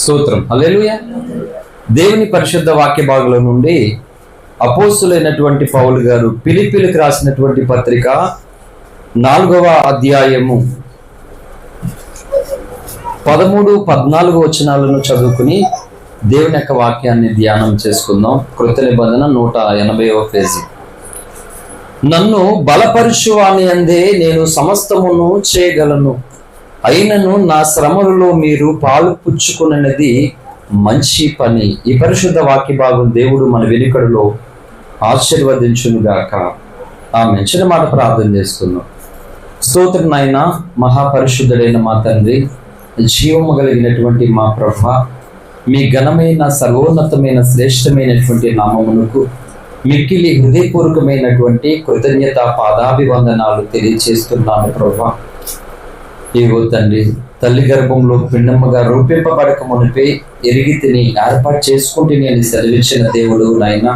స్తోత్రం. హల్లెలూయా. దేవుని పరిశుద్ధ వాక్య భాగంలో నుండి అపోస్తులైనటువంటి పౌలు గారు ఫిలిప్పీలకు రాసినటువంటి పత్రిక 4వ అధ్యాయము 13-14 వచనాలను చదువుకుని దేవుని యొక్క వాక్యాన్ని ధ్యానం చేసుకుందాం. కృత నిబంధన 180వ పేజీ. నన్ను బలపరుచువాని అందే నేను సమస్తమును చేయగలను, అయినను నా శ్రమలలో మీరు పాలు పుచ్చుకున్నది మంచి పని. ఈ పరిశుద్ధ వాక్య భాగం దేవుడు మన వెనుకడులో ఆశీర్వదించునుగాక. ఆమె చిన్న మాట ప్రార్థన చేసుకుందాం. స్తోత్రం నాయన, మహాపరిశుద్ధుడైన మా తండ్రి, జీవము కలిగినటువంటి మా ప్రభువా, మీ ఘనమైన సర్వోన్నతమైన శ్రేష్టమైనటువంటి నామమునకు మిక్కిలి హృదయపూర్వకమైనటువంటి కృతజ్ఞత పాదాభివందనాలు తెలియచేస్తున్నాను ప్రభువా. ఇగో తండ్రి, తల్లి గర్భంలో పిండమ్మగా రూపింపబడక మునిపే ఎరిగి తిని ఏర్పాటు చేసుకుంటే నేను సెలవిచ్చిన దేవుడు నాయన,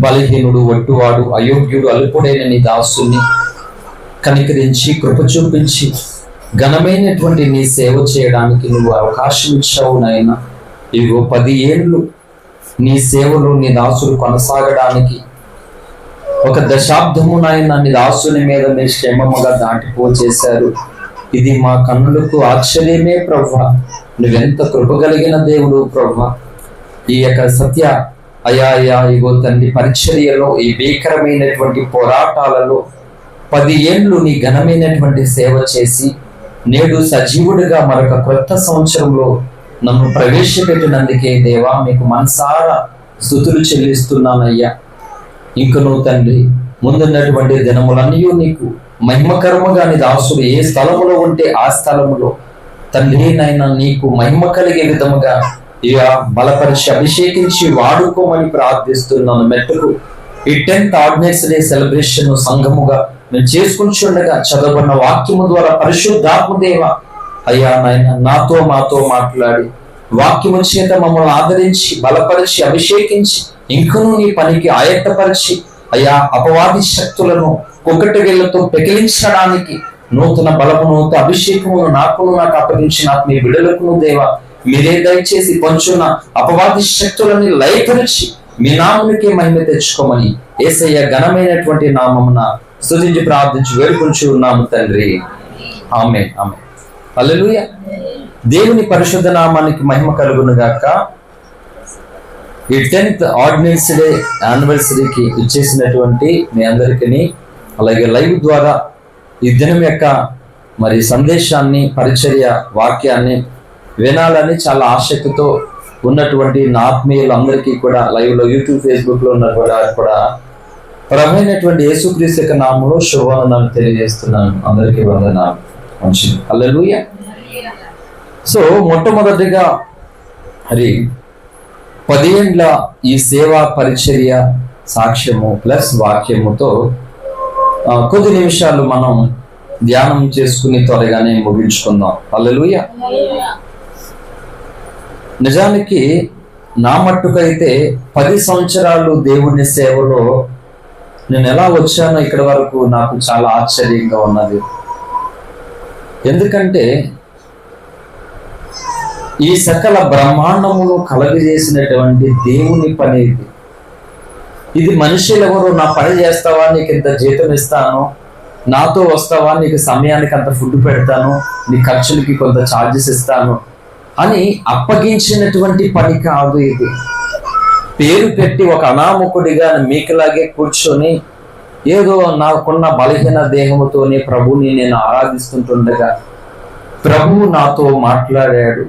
బలహీనుడు, వట్టువాడు, అయోగ్యుడు, అల్పుడైన నీ దాసుని కనికరించి కృప చూపించి ఘనమైనటువంటి నీ సేవ చేయడానికి నువ్వు అవకాశం ఇచ్చావు నాయన. ఇగో 10 ఏళ్ళు నీ సేవలో నీ దాసులు కొనసాగడానికి, ఒక దశాబ్దము నాయన నీ దాసుని మీద మీ క్షేమముగా దాటిపోచేశారు. ఇది మా కన్నులకు ఆశ్చర్యమే ప్రభువా. నువ్వెంత కృపగలిగిన దేవుడు ప్రభువా. ఈ యొక్క సత్య అయా ఇగో తండ్రి పరిచర్యలో, ఈ భీకరమైనటువంటి పోరాటాలలో 10 ఏళ్ళు నీ ఘనమైనటువంటి సేవ చేసి నేడు సజీవుడిగా మరొక క్రొత్త సంవత్సరంలో నన్ను ప్రవేశపెట్టినందుకే దేవా మీకు మనసారా స్తుతులు చెల్లిస్తున్నానయ్యా. ఇంకను తండ్రి, ముందున్నటువంటి దినములన్నీ నీకు మహిమకరముగా నీ దాసుడు ఏ స్థలములో ఉంటే ఆ స్థలములో తండ్రి నైనా నీకు మహిమ కలిగే విధముగా ఇక బలపరిచి అభిషేకించి వాడుకోమని ప్రార్థిస్తున్నాను. మెట్టుకు ఈ 10th ఆర్డినెన్స్ డే సెలబ్రేషన్ సంఘముగా మేము చేసుకుంటుండగా చదవబడిన వాక్యము ద్వారా పరిశుద్ధాత్మదేవ అయ్యా నాయన నాతో మాతో మాట్లాడి వాక్యము చేత మమ్మల్ని ఆదరించి బలపరిచి అభిషేకించి ఇంకనూ నీ పనికి ఆయత్తపరిచి అయ్యా అపవాది శక్తులను కుక్కటి వేళ్లతో పెకిలించడానికి నూతన బలమును అభిషేకమును నాకు అప్పగించిన మీ బిడ్డలకును దేవా మీరే దయచేసి పంచున్న అపవాది శక్తులని లయపరిచి మీ నామమునికే మహిమ తెచ్చుకోమని యేసయ్య ఘనమైనటువంటి నామమున స్తుతించి ప్రార్థించి వేడుకొంచు ఉన్నాము తండ్రి. ఆమేన్. ఆమేన్. హల్లెలూయా. దేవుని పరిశుద్ధ నామానికి మహిమ కలుగును గాక. ఈ 10th ఆర్డినెన్స్ డే యానివర్సరీకి ఇచ్చేసినటువంటి మీ అందరికీ, అలాగే లైవ్ ద్వారా ఈ దినం యొక్క మరి సందేశాన్ని, పరిచర్య వాక్యాన్ని వినాలని చాలా ఆసక్తితో ఉన్నటువంటి నా ఆత్మీయులందరికీ కూడా లైవ్లో యూట్యూబ్ ఫేస్బుక్లో ఉన్నటువంటి కూడా ప్రభువైనటువంటి యేసుక్రీస్తు యొక్క నామములో శుభవందనాలు తెలియజేస్తున్నాను. అందరికీ వందనాలు. మంచిది. హల్లెలూయా. సో మొట్టమొదటిగా మరి 10 ఏండ్ల ఈ సేవా పరిచర్య సాక్ష్యము ప్లస్ వాక్యముతో కొద్ది నిమిషాలు మనం ధ్యానం చేసుకుని త్వరగానే ముగించుకుందాం. హల్లెలూయా. నిజానికి నా మట్టుకైతే 10 సంవత్సరాలు దేవుని సేవలో నేను ఎలా వచ్చానో ఇక్కడ వరకు నాకు చాలా ఆశ్చర్యంగా ఉన్నది. ఎందుకంటే ఈ సకల బ్రహ్మాండమును కలగజేసినటువంటి దేవుని పని ఇది. ఇది మనుషులు ఎవరు నా పని చేస్తావా, నీకు ఇంత జీతం ఇస్తాను, నాతో వస్తావా, నీకు సమయానికి అంత ఫుడ్ పెడతాను, నీ ఖర్చులకి కొంత ఛార్జెస్ ఇస్తాను అని అప్పగించినటువంటి పని కాదు ఇది. పేరు పెట్టి ఒక అనామకుడిగా మీకులాగే కూర్చొని ఏదో నాకున్న బలహీన దేహముతోనే ప్రభుని నేను ఆరాధిస్తుంటుండగా ప్రభువు నాతో మాట్లాడాడు.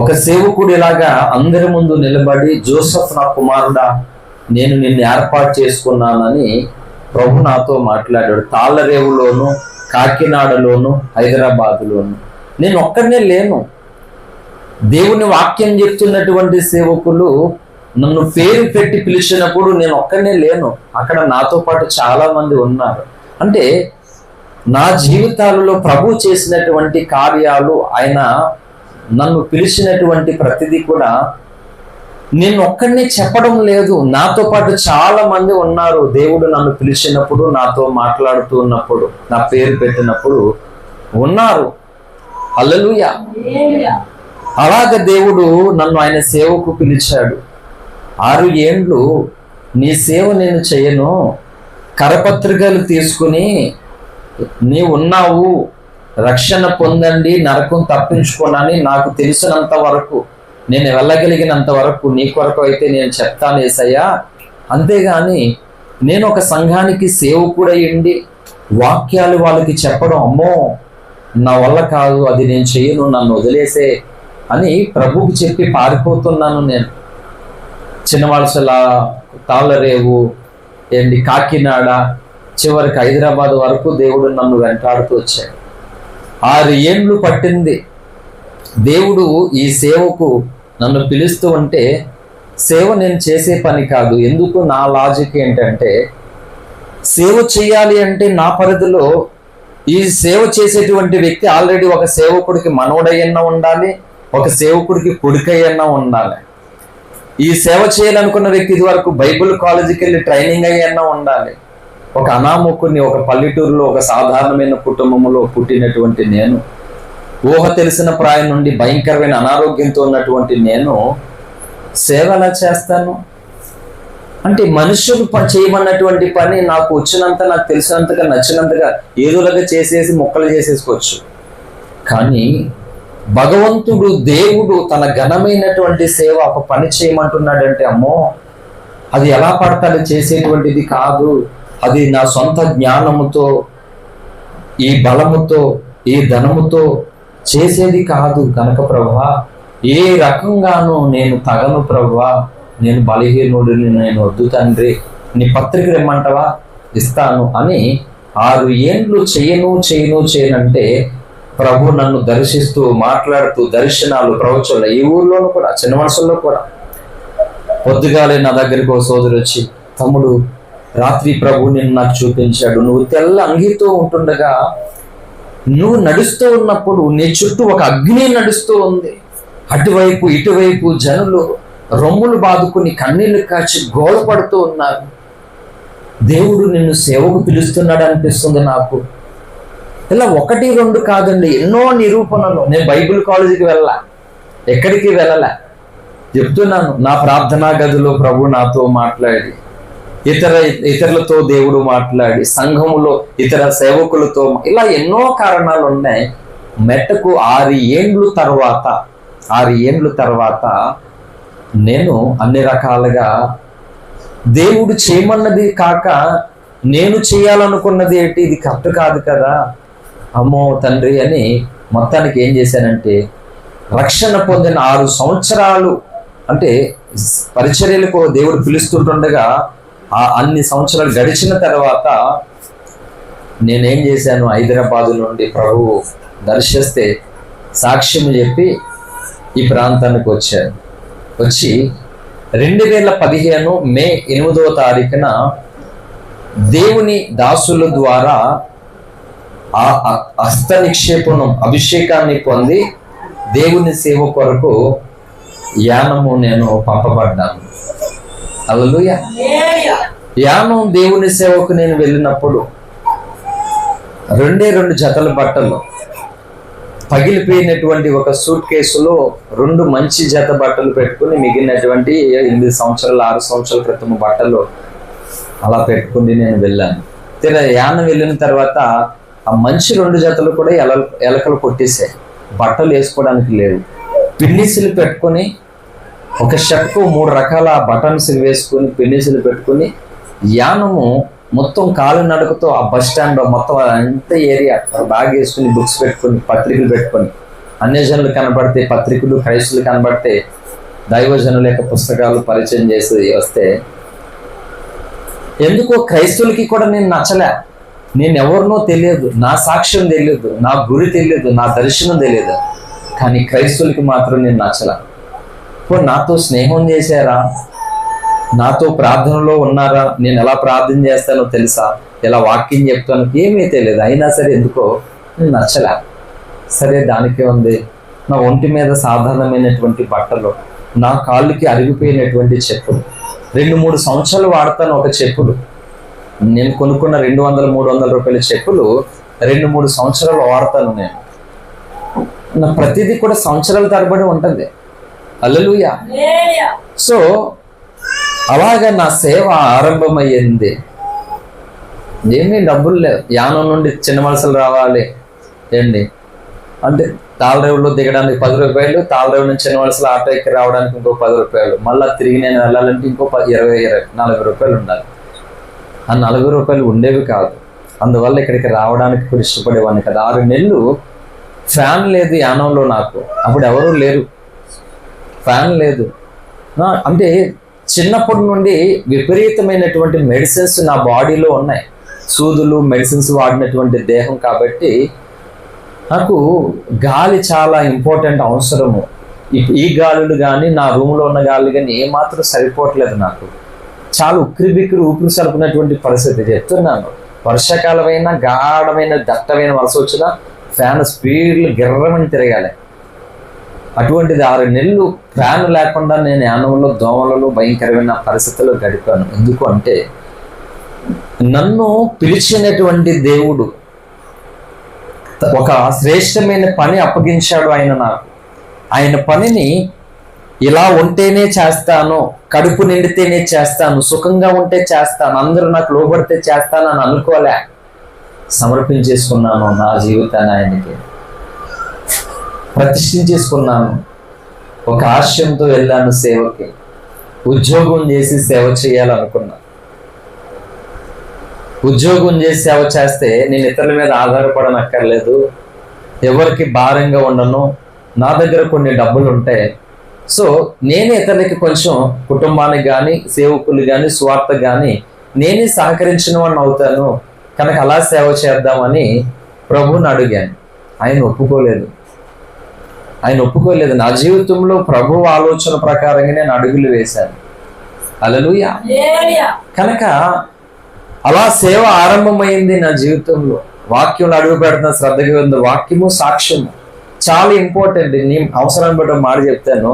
ఒక సేవకుడిలాగా అందరి ముందు నిలబడి, జోసెఫ్ నా కుమారుడా, నేను నిన్ను ఏర్పాటు చేసుకున్నానని ప్రభు నాతో మాట్లాడాడు. తాళ్ళరేవులోను, కాకినాడలోను, హైదరాబాదులోను. నేను ఒక్కడనే లేను. దేవుని వాక్యం చెప్తున్నటువంటి సేవకులు నన్ను పేరు పెట్టి పిలిచినప్పుడు నేను ఒక్కడనే లేను. అక్కడ నాతో పాటు చాలా మంది ఉన్నారు. అంటే నా జీవితాలలో ప్రభు చేసినటువంటి కార్యాలు, ఆయన నన్ను పిలిచినటువంటి ప్రతిదీ కూడా నేను ఒక్కడినే చెప్పడం లేదు. నాతో పాటు చాలా మంది ఉన్నారు. దేవుడు నన్ను పిలిచినప్పుడు, నాతో మాట్లాడుతూ ఉన్నప్పుడు, నా పేరు పెట్టినప్పుడు ఉన్నారు. హల్లెలూయా. అలాగ దేవుడు నన్ను ఆయన సేవకు పిలిచాడు. 6 ఏండ్లు నీ సేవ నేను చేయను, కరపత్రికలు తీసుకుని నీ ఉన్నావు, రక్షణ పొందండి, నరకం తప్పించుకోనని నాకు తెలిసినంత వరకు, నేను వెళ్ళగలిగినంత వరకు నీ కొరకు అయితే నేను చెప్తాను యేసయ్యా. అంతేగాని నేను ఒక సంఘానికి సేవకుడయ్యండి వాక్యాలు వాళ్ళకి చెప్పడం, అమ్మో నా వల్ల కాదు, అది నేను చేయను, నన్ను వదిలేసే అని ప్రభువుకి చెప్పి పారిపోతున్నాను. నేను చిన్నవలసల, తాళ్ళరేవు, కాకినాడ, చివరికి హైదరాబాద్ వరకు దేవుడు నన్ను వెంటాడుతూ వచ్చాడు. 6 ఏండ్లు పట్టింది దేవుడు ఈ సేవకు నన్ను పిలుస్తూ ఉంటే. సేవ నేను చేసే పని కాదు. ఎందుకు? నా లాజిక్ ఏంటంటే, సేవ చేయాలి అంటే నా పరిధిలో ఈ సేవ చేసేటువంటి వ్యక్తి ఆల్రెడీ ఒక సేవకుడికి మనవడయ్యన్నా ఉండాలి, ఒక సేవకుడికి కొడుకయ్యన్నా ఉండాలి. ఈ సేవ చేయాలనుకున్న వ్యక్తి ఇది వరకు బైబిల్ కాలేజీకి వెళ్ళి ట్రైనింగ్ అయ్యన్నా ఉండాలి. ఒక అనామకుని, ఒక పల్లెటూరులో, ఒక సాధారణమైన కుటుంబంలో పుట్టినటువంటి నేను, ఊహ తెలిసిన ప్రాయం నుండి భయంకరమైన అనారోగ్యంతో ఉన్నటువంటి నేను సేవ ఎలా చేస్తాను? అంటే మనుషులు చేయమన్నటువంటి పని నాకు వచ్చినంత, నాకు తెలిసినంతగా, నచ్చినంతగా ఏదోలాగా చేసేసి మొక్కలు చేసేసుకోవచ్చు. కానీ భగవంతుడు, దేవుడు తన ఘనమైనటువంటి సేవ ఒక పని చేయమంటున్నాడంటే, అమ్మో అది ఎలా పడతాడు చేసేటువంటిది కాదు. అది నా సొంత జ్ఞానముతో, ఈ బలముతో, ఈ ధనముతో చేసేది కాదు కనుక ప్రభువా, ఏ రకంగానూ నేను తగను ప్రభువా, నేను బలహీనుడిని, నేను వద్దు తండ్రి, నీ పత్రిక ఇమ్మంటావా, ఇస్తాను అని 6 ఏండ్లు చేయనంటే ప్రభు నన్ను దర్శిస్తూ మాట్లాడుతూ దర్శనాలు, ప్రవచనాలు ఈ ఊర్లోనూ కూడా, చిన్న మనసుల్లో కూడా. పొద్దుగాలే నా దగ్గరికి ఒక సోదరు వచ్చి, తమ్ముడు రాత్రి ప్రభు నిన్ను నాకు చూపించాడు, నువ్వు తెల్ల అంగితో ఉంటుండగా నువ్వు నడుస్తూ ఉన్నప్పుడు నీ చుట్టూ ఒక అగ్ని నడుస్తూ ఉంది, అటువైపు ఇటువైపు జనులు రొమ్ములు బాదుకుని కన్నీళ్లు కాచి గోల పడుతూ ఉన్నారు. దేవుడు నిన్ను సేవకు పిలుస్తున్నాడు అనిపిస్తుంది నాకు. ఇలా 1, 2 కాదండి, ఎన్నో నిరూపణలు. నేను బైబిల్ కాలేజీకి ఎక్కడికి వెళ్ళలే, చెప్తున్నాను. నా ప్రార్థనా గదిలో ప్రభు నాతో మాట్లాడి, ఇతరులతో దేవుడు మాట్లాడి, సంఘములో ఇతర సేవకులతో, ఇలా ఎన్నో కారణాలు ఉన్నాయి. మెట్టకు 6 ఏండ్లు తర్వాత నేను అన్ని రకాలుగా దేవుడు చేయమన్నది కాక నేను చేయాలనుకున్నది ఏంటి, ఇది కరెక్ట్ కాదు కదా, అమ్మో తండ్రి అని మొత్తానికి ఏం చేశానంటే, రక్షణ పొందిన 6 సంవత్సరాలు అంటే పరిచర్యలకు దేవుడు పిలుస్తుండగా అన్ని సంవత్సరాలు గడిచిన తర్వాత నేనేం చేశాను, హైదరాబాదు నుండి ప్రభువు దర్శిస్తే సాక్ష్యం చెప్పి ఈ ప్రాంతానికి వచ్చాను. వచ్చి 2015 మే 8వ తారీఖున దేవుని దాసుల ద్వారా ఆ హస్త నిక్షేపణం, అభిషేకాన్ని పొంది దేవుని సేవ కొరకు యానము నేను పంపబడ్డాను. హల్లెలూయా. యానం దేవుని సేవకు నేను వెళ్ళినప్పుడు 2 జతల బట్టలు, పగిలిపోయినటువంటి ఒక సూట్ కేసులో 2 మంచి జత బట్టలు పెట్టుకుని, మిగిలినటువంటి 8 సంవత్సరాలు 6 సంవత్సరాల క్రితం బట్టలు అలా పెట్టుకుని నేను వెళ్ళాను. యానం వెళ్ళిన తర్వాత ఆ మంచి 2 జతలు కూడా ఎలకలు కొట్టేసాయి, బట్టలు వేసుకోవడానికి లేవు. పిన్నిసులు పెట్టుకొని, ఒక షర్ట్కు 3 రకాల బటన్స్ వేసుకొని, పిన్నిసులు పెట్టుకుని, యానము మొత్తం కాలు నడకతో ఆ బస్ స్టాండ్ మొత్తం అంత ఏరియా బ్యాగ్ వేసుకుని, బుక్స్ పెట్టుకొని, పత్రికలు పెట్టుకొని, అన్యజనులు కనబడితే పత్రికలు, క్రైస్తులు కనబడితే దైవజనుల యొక్క పుస్తకాలు పరిచయం చేసి వస్తే, ఎందుకో క్రైస్తువులకి కూడా నేను నచ్చలే. నేను ఎవరినో తెలియదు, నా సాక్ష్యం తెలియదు, నా గురి తెలియదు, నా దర్శనం తెలియదు. కానీ క్రైస్తువులకి మాత్రం నేను నచ్చలే. నాతో స్నేహం చేశారా, నాతో ప్రార్థనలో ఉన్నారా, నేను ఎలా ప్రార్థన చేస్తానో తెలుసా, ఎలా వాక్యం చెప్తానో ఏమీ తెలియదు. అయినా సరే ఎందుకో నేను నచ్చలే. సరే దానికే ఉంది. నా ఒంటి మీద సాధారణమైనటువంటి బట్టలు, నా కాళ్ళకి అరిగిపోయినటువంటి చెప్పులు, 2-3 సంవత్సరాలు వాడతాను ఒక చెప్పులు. నేను కొనుక్కున్న 200-300 రూపాయల చెప్పులు 2-3 సంవత్సరాలు వాడతాను నేను. నా ప్రతిదీ కూడా సంవత్సరాల తరబడి ఉంటుంది. హల్లెలూయా. సో అలాగా నా సేవ ఆరంభమయ్యింది. ఏమీ డబ్బులు లేవు. యానం నుండి చిన్న వలసలు రావాలి ఏంటి అంటే తాళరేవులో దిగడానికి 10 రూపాయలు, తాళరేవు నుంచి చిన్న వలసలు ఆటో ఎక్కి రావడానికి ఇంకో 10 రూపాయలు, మళ్ళీ తిరిగి నేను వెళ్ళాలంటే ఇంకో 40 రూపాయలు ఉండాలి. ఆ 40 రూపాయలు ఉండేవి కాదు. అందువల్ల ఇక్కడికి రావడానికి కూడా ఇష్టపడేవాడిని కదా. 6 నెలలు ఫ్యాన్ లేదు యానంలో. నాకు అప్పుడు ఎవరూ లేరు, ఫ్యాన్ లేదు. అంటే చిన్నప్పటి నుండి విపరీతమైనటువంటి మెడిసిన్స్ నా బాడీలో ఉన్నాయి. సూదులు, మెడిసిన్స్ వాడినటువంటి దేహం కాబట్టి నాకు గాలి చాలా ఇంపార్టెంట్, అవసరము. ఈ గాలులు కానీ నా రూమ్లో ఉన్న గాలి కానీ ఏమాత్రం సరిపోవట్లేదు. నాకు చాలా ఉక్కిరి బిక్కిరి ఊపిరి సలుపునటువంటి పరిస్థితి. చెప్తున్నాను, వర్షాకాలమైన గాఢమైన దట్టమైన వలస వచ్చినా ఫ్యాన్ స్పీడ్లు గిర్రమని తిరగాలి. అటువంటిది 6 నెలలు ఫ్యాన్ లేకుండా నేను యానంలో దోమలలో భయంకరమైన పరిస్థితుల్లో గడిపాను. ఎందుకు అంటే నన్ను పిలిచినటువంటి దేవుడు ఒక శ్రేష్టమైన పని అప్పగించాడు ఆయన నాకు. ఆయన పనిని ఇలా ఉంటేనే చేస్తాను, కడుపు నిండితేనే చేస్తాను, సుఖంగా ఉంటే చేస్తాను, అందరూ నాకు లోబడితే చేస్తాను అని అనుకోలే. సమర్పించేసుకున్నాను నా జీవితాన్ని ఆయనకి, ప్రతిష్ఠించేసుకున్నాను. ఒక ఆశయంతో వెళ్ళాను సేవకి. ఉద్యోగం చేసి సేవ చేయాలనుకున్నా. ఉద్యోగం చేసి సేవ చేస్తే నేను ఇతరుల మీద ఆధారపడనక్కర్లేదు, ఎవరికి భారంగా ఉండను, నా దగ్గర కొన్ని డబ్బులు ఉంటాయి. సో నేనే ఇతరులకి కొంచెం కుటుంబానికి కానీ సేవకులు కానీ స్వార్థ కానీ నేనే సహకరించిన వాడిని అవుతాను కనుక అలా సేవ చేద్దామని ప్రభువుని అడిగాను. ఆయన ఒప్పుకోలేదు. నా జీవితంలో ప్రభు ఆలోచన ప్రకారంగా నేను అడుగులు వేశాను. హల్లెలూయా. కనుక అలా సేవ ఆరంభమైంది నా జీవితంలో. వాక్యంలో అడుగు పెడుతున్న శ్రద్ధగా ఉంది. వాక్యము సాక్ష్యము చాలా ఇంపార్టెంట్. నీ అవసరాన్ని బట్టి మాట చెప్తాను.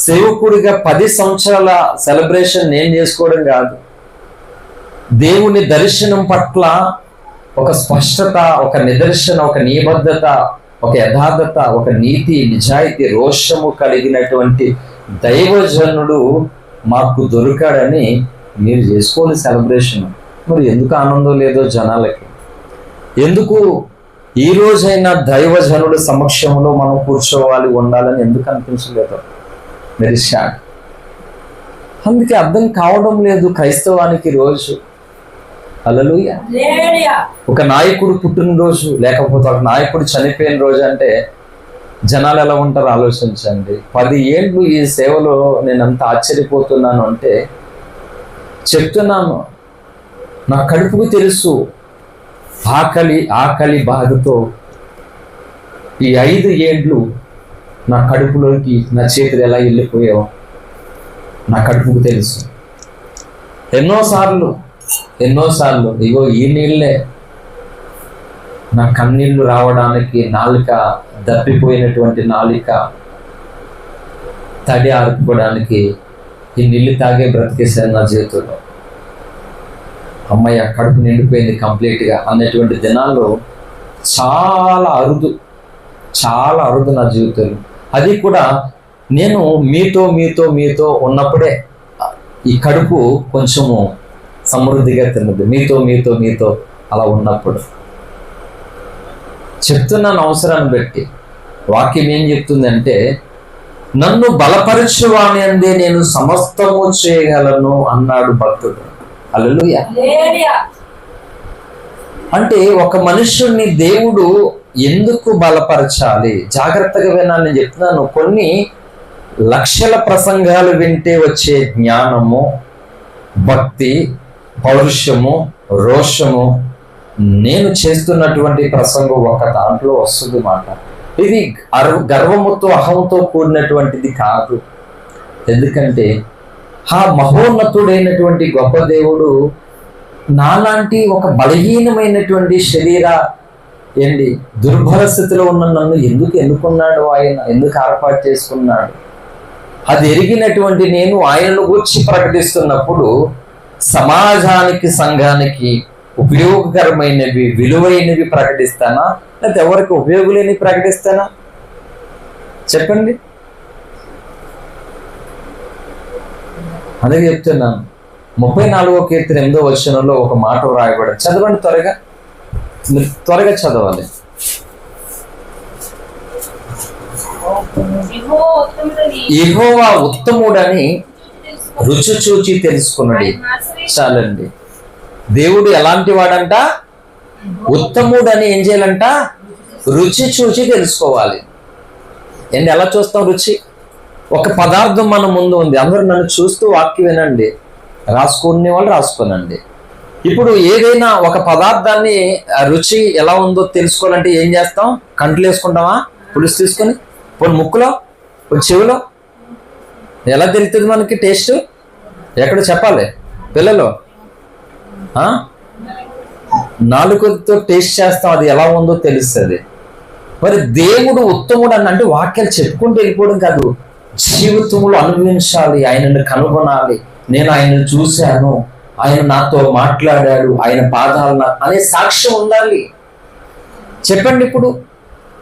సేవకుడిగా 10 సంవత్సరాల సెలబ్రేషన్ నేను చేసుకోవడం కాదు, దేవుని దర్శనం పట్ల ఒక స్పష్టత, ఒక నిదర్శన, ఒక నిబద్ధత, ఒక యథార్థత, ఒక నీతి, నిజాయితీ, రోషము కలిగినటువంటి దైవజనుడు మాకు దొరికాడని మీరు చేసుకోని సెలబ్రేషన్. మరి ఎందుకు ఆనందం లేదో జనాలకి? ఎందుకు ఈ రోజైనా దైవజనుడు సమక్షంలో మనం కూర్చోవాలి, ఉండాలని ఎందుకు అనిపించలేదు? Very shock. అందుకే అర్థం కావడం లేదు క్రైస్తవానికి రోజు. హల్లెలూయా. ఒక నాయకుడు పుట్టినరోజు లేకపోతే ఒక నాయకుడు చనిపోయిన రోజు అంటే జనాలు ఎలా ఉంటారో ఆలోచించండి. 10 ఏళ్ళు ఈ సేవలో నేను అంత ఆశ్చర్యపోతున్నాను అంటే చెప్తున్నాను. నా కడుపుకు తెలుసు ఆకలి బాధతో ఈ 5 ఏళ్ళు నా కడుపులోకి నా చేతులు ఎలా వెళ్ళిపోయావో నా కడుపుకు తెలుసు. ఎన్నోసార్లు ఇగో ఈ నీళ్ళే నా కన్నీళ్లు రావడానికి, నాలుక దప్పిపోయినటువంటి నాలుక తడి ఆరుకోవడానికి ఈ నీళ్ళు తాగే బ్రతికేశాను నా జీవితంలో. అమ్మయ్య కడుపు నిండిపోయింది కంప్లీట్గా అన్నటువంటి దినాల్లో చాలా అరుదు నా జీవితంలో. అది కూడా నేను మీతో ఉన్నప్పుడే ఈ కడుపు కొంచెము సమృద్ధిగా తిన్నది. మీతో అలా ఉన్నప్పుడు చెప్తున్నాను. అవసరాన్ని బట్టి వాక్యం ఏం చెప్తుందంటే, నన్ను బలపరచువాని అందే నేను సమస్తము చేయగలను అన్నాడు భక్తుడు. హల్లెలూయా. అంటే ఒక మనుషుణ్ణి దేవుడు ఎందుకు బలపరచాలి? జాగ్రత్తగా వినాలి. నేను చెప్తున్నాను. కొన్ని లక్షల ప్రసంగాలు వింటే వచ్చే జ్ఞానము, భక్తి, పౌరుషము, రోషము నేను చేస్తున్నటువంటి ప్రసంగం ఒక దాంట్లో వస్తుంది మాట. ఇది గర్వముతో అహంతో కూడినటువంటిది కాదు. ఎందుకంటే ఆ మహోన్నతుడైనటువంటి గొప్ప దేవుడు నాలాంటి ఒక బలహీనమైనటువంటి శరీర దుర్భర స్థితిలో ఉన్న నన్ను ఎందుకు ఎన్నుకున్నాడు? ఆయన ఎందుకు ఏర్పాటు చేసుకున్నాడు? అది ఎరిగినటువంటి నేను ఆయనను గురించి ప్రకటిస్తున్నప్పుడు సమాజానికి, సంఘానికి ఉపయోగకరమైనవి, విలువైనవి ప్రకటిస్తానా, లేకపోతే ఎవరికి ఉపయోగం లేని ప్రకటిస్తానా? చెప్పండి. అదే చెప్తున్నాను. 34వ కీర్తన 8వ వచనంలో ఒక మాట వ్రాయబడింది. చదవండి త్వరగా, మీరు త్వరగా చదవాలి. యెహోవా ఉత్తముడని రుచి చూచి తెలుసుకున్నాడు. చాలండి. దేవుడు ఎలాంటి వాడంట? ఉత్తముడని ఏం చేయాలంట? రుచి చూచి తెలుసుకోవాలి. ఏంటి ఎలా చూస్తాం రుచి? ఒక పదార్థం మన ముందు ఉంది, అందరూ నన్ను చూస్తూ వాక్యం వినండి, రాసుకునే వాళ్ళు రాసుకోనండి. ఇప్పుడు ఏదైనా ఒక పదార్థాన్ని రుచి ఎలా ఉందో తెలుసుకోవాలంటే ఏం చేస్తాం? కంట్లు వేసుకుంటామా? పులుసు తీసుకొని పోనీ ముక్కులో, పోనీ చెవిలో. ఎలా తెలుస్తుంది మనకి టేస్ట్? ఎక్కడ చెప్పాలి పిల్లలు? నాలుగుతో టేస్ట్ చేస్తాం, అది ఎలా ఉందో తెలుస్తుంది. మరి దేవుడు ఉత్తముడు అని అంటే వాక్యాలు చెప్పుకుంటూ వెళ్ళిపోవడం కాదు, జీవితంలో అనుభవించాలి. ఆయనను కనుగొనాలి. నేను ఆయనను చూశాను, ఆయన నాతో మాట్లాడాడు, ఆయన పాదాలు అనే సాక్ష్యం ఉండాలి. చెప్పండి.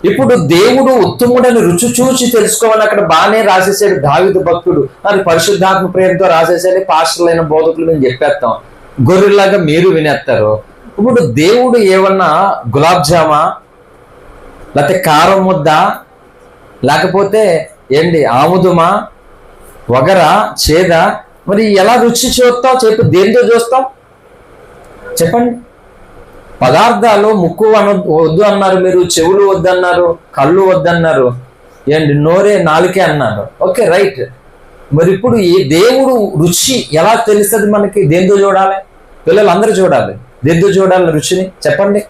ఇప్పుడు దేవుడు ఉత్తముడని రుచి చూచి తెలుసుకోవాలని అక్కడ బాగానే రాసేసాడు దావీదు భక్తుడు. అది పరిశుద్ధాత్మ ప్రేమతో రాసేసాడు. పాస్టర్లైన బోధకులు మేము చెప్పేస్తాం, గొర్రెలాగా మీరు వినేస్తారు. ఇప్పుడు దేవుడు ఏమన్నా గులాబ్ జామా, లేకపోతే కారం ముద్ద, లేకపోతే ఏంటి ఆముదమా, వగర, చేద, మరి ఎలా రుచి చూస్తాం? చెప్పి దేంతో చూస్తాం? చెప్పండి. పదార్థాలు ముక్కు వద్దు అన్నారు మీరు, చెవులు వద్దన్నారు, కళ్ళు వద్దన్నారు, ఏంటి నోరే నాలుకే అన్నారు. Okay, right. మరి ఇప్పుడు ఈ దేవుడు రుచి ఎలా తెలుస్తుంది మనకి? దేంతో చూడాలి? పిల్లలు అందరూ చూడాలి. దేంతో చూడాలి రుచిని? చెప్పండి.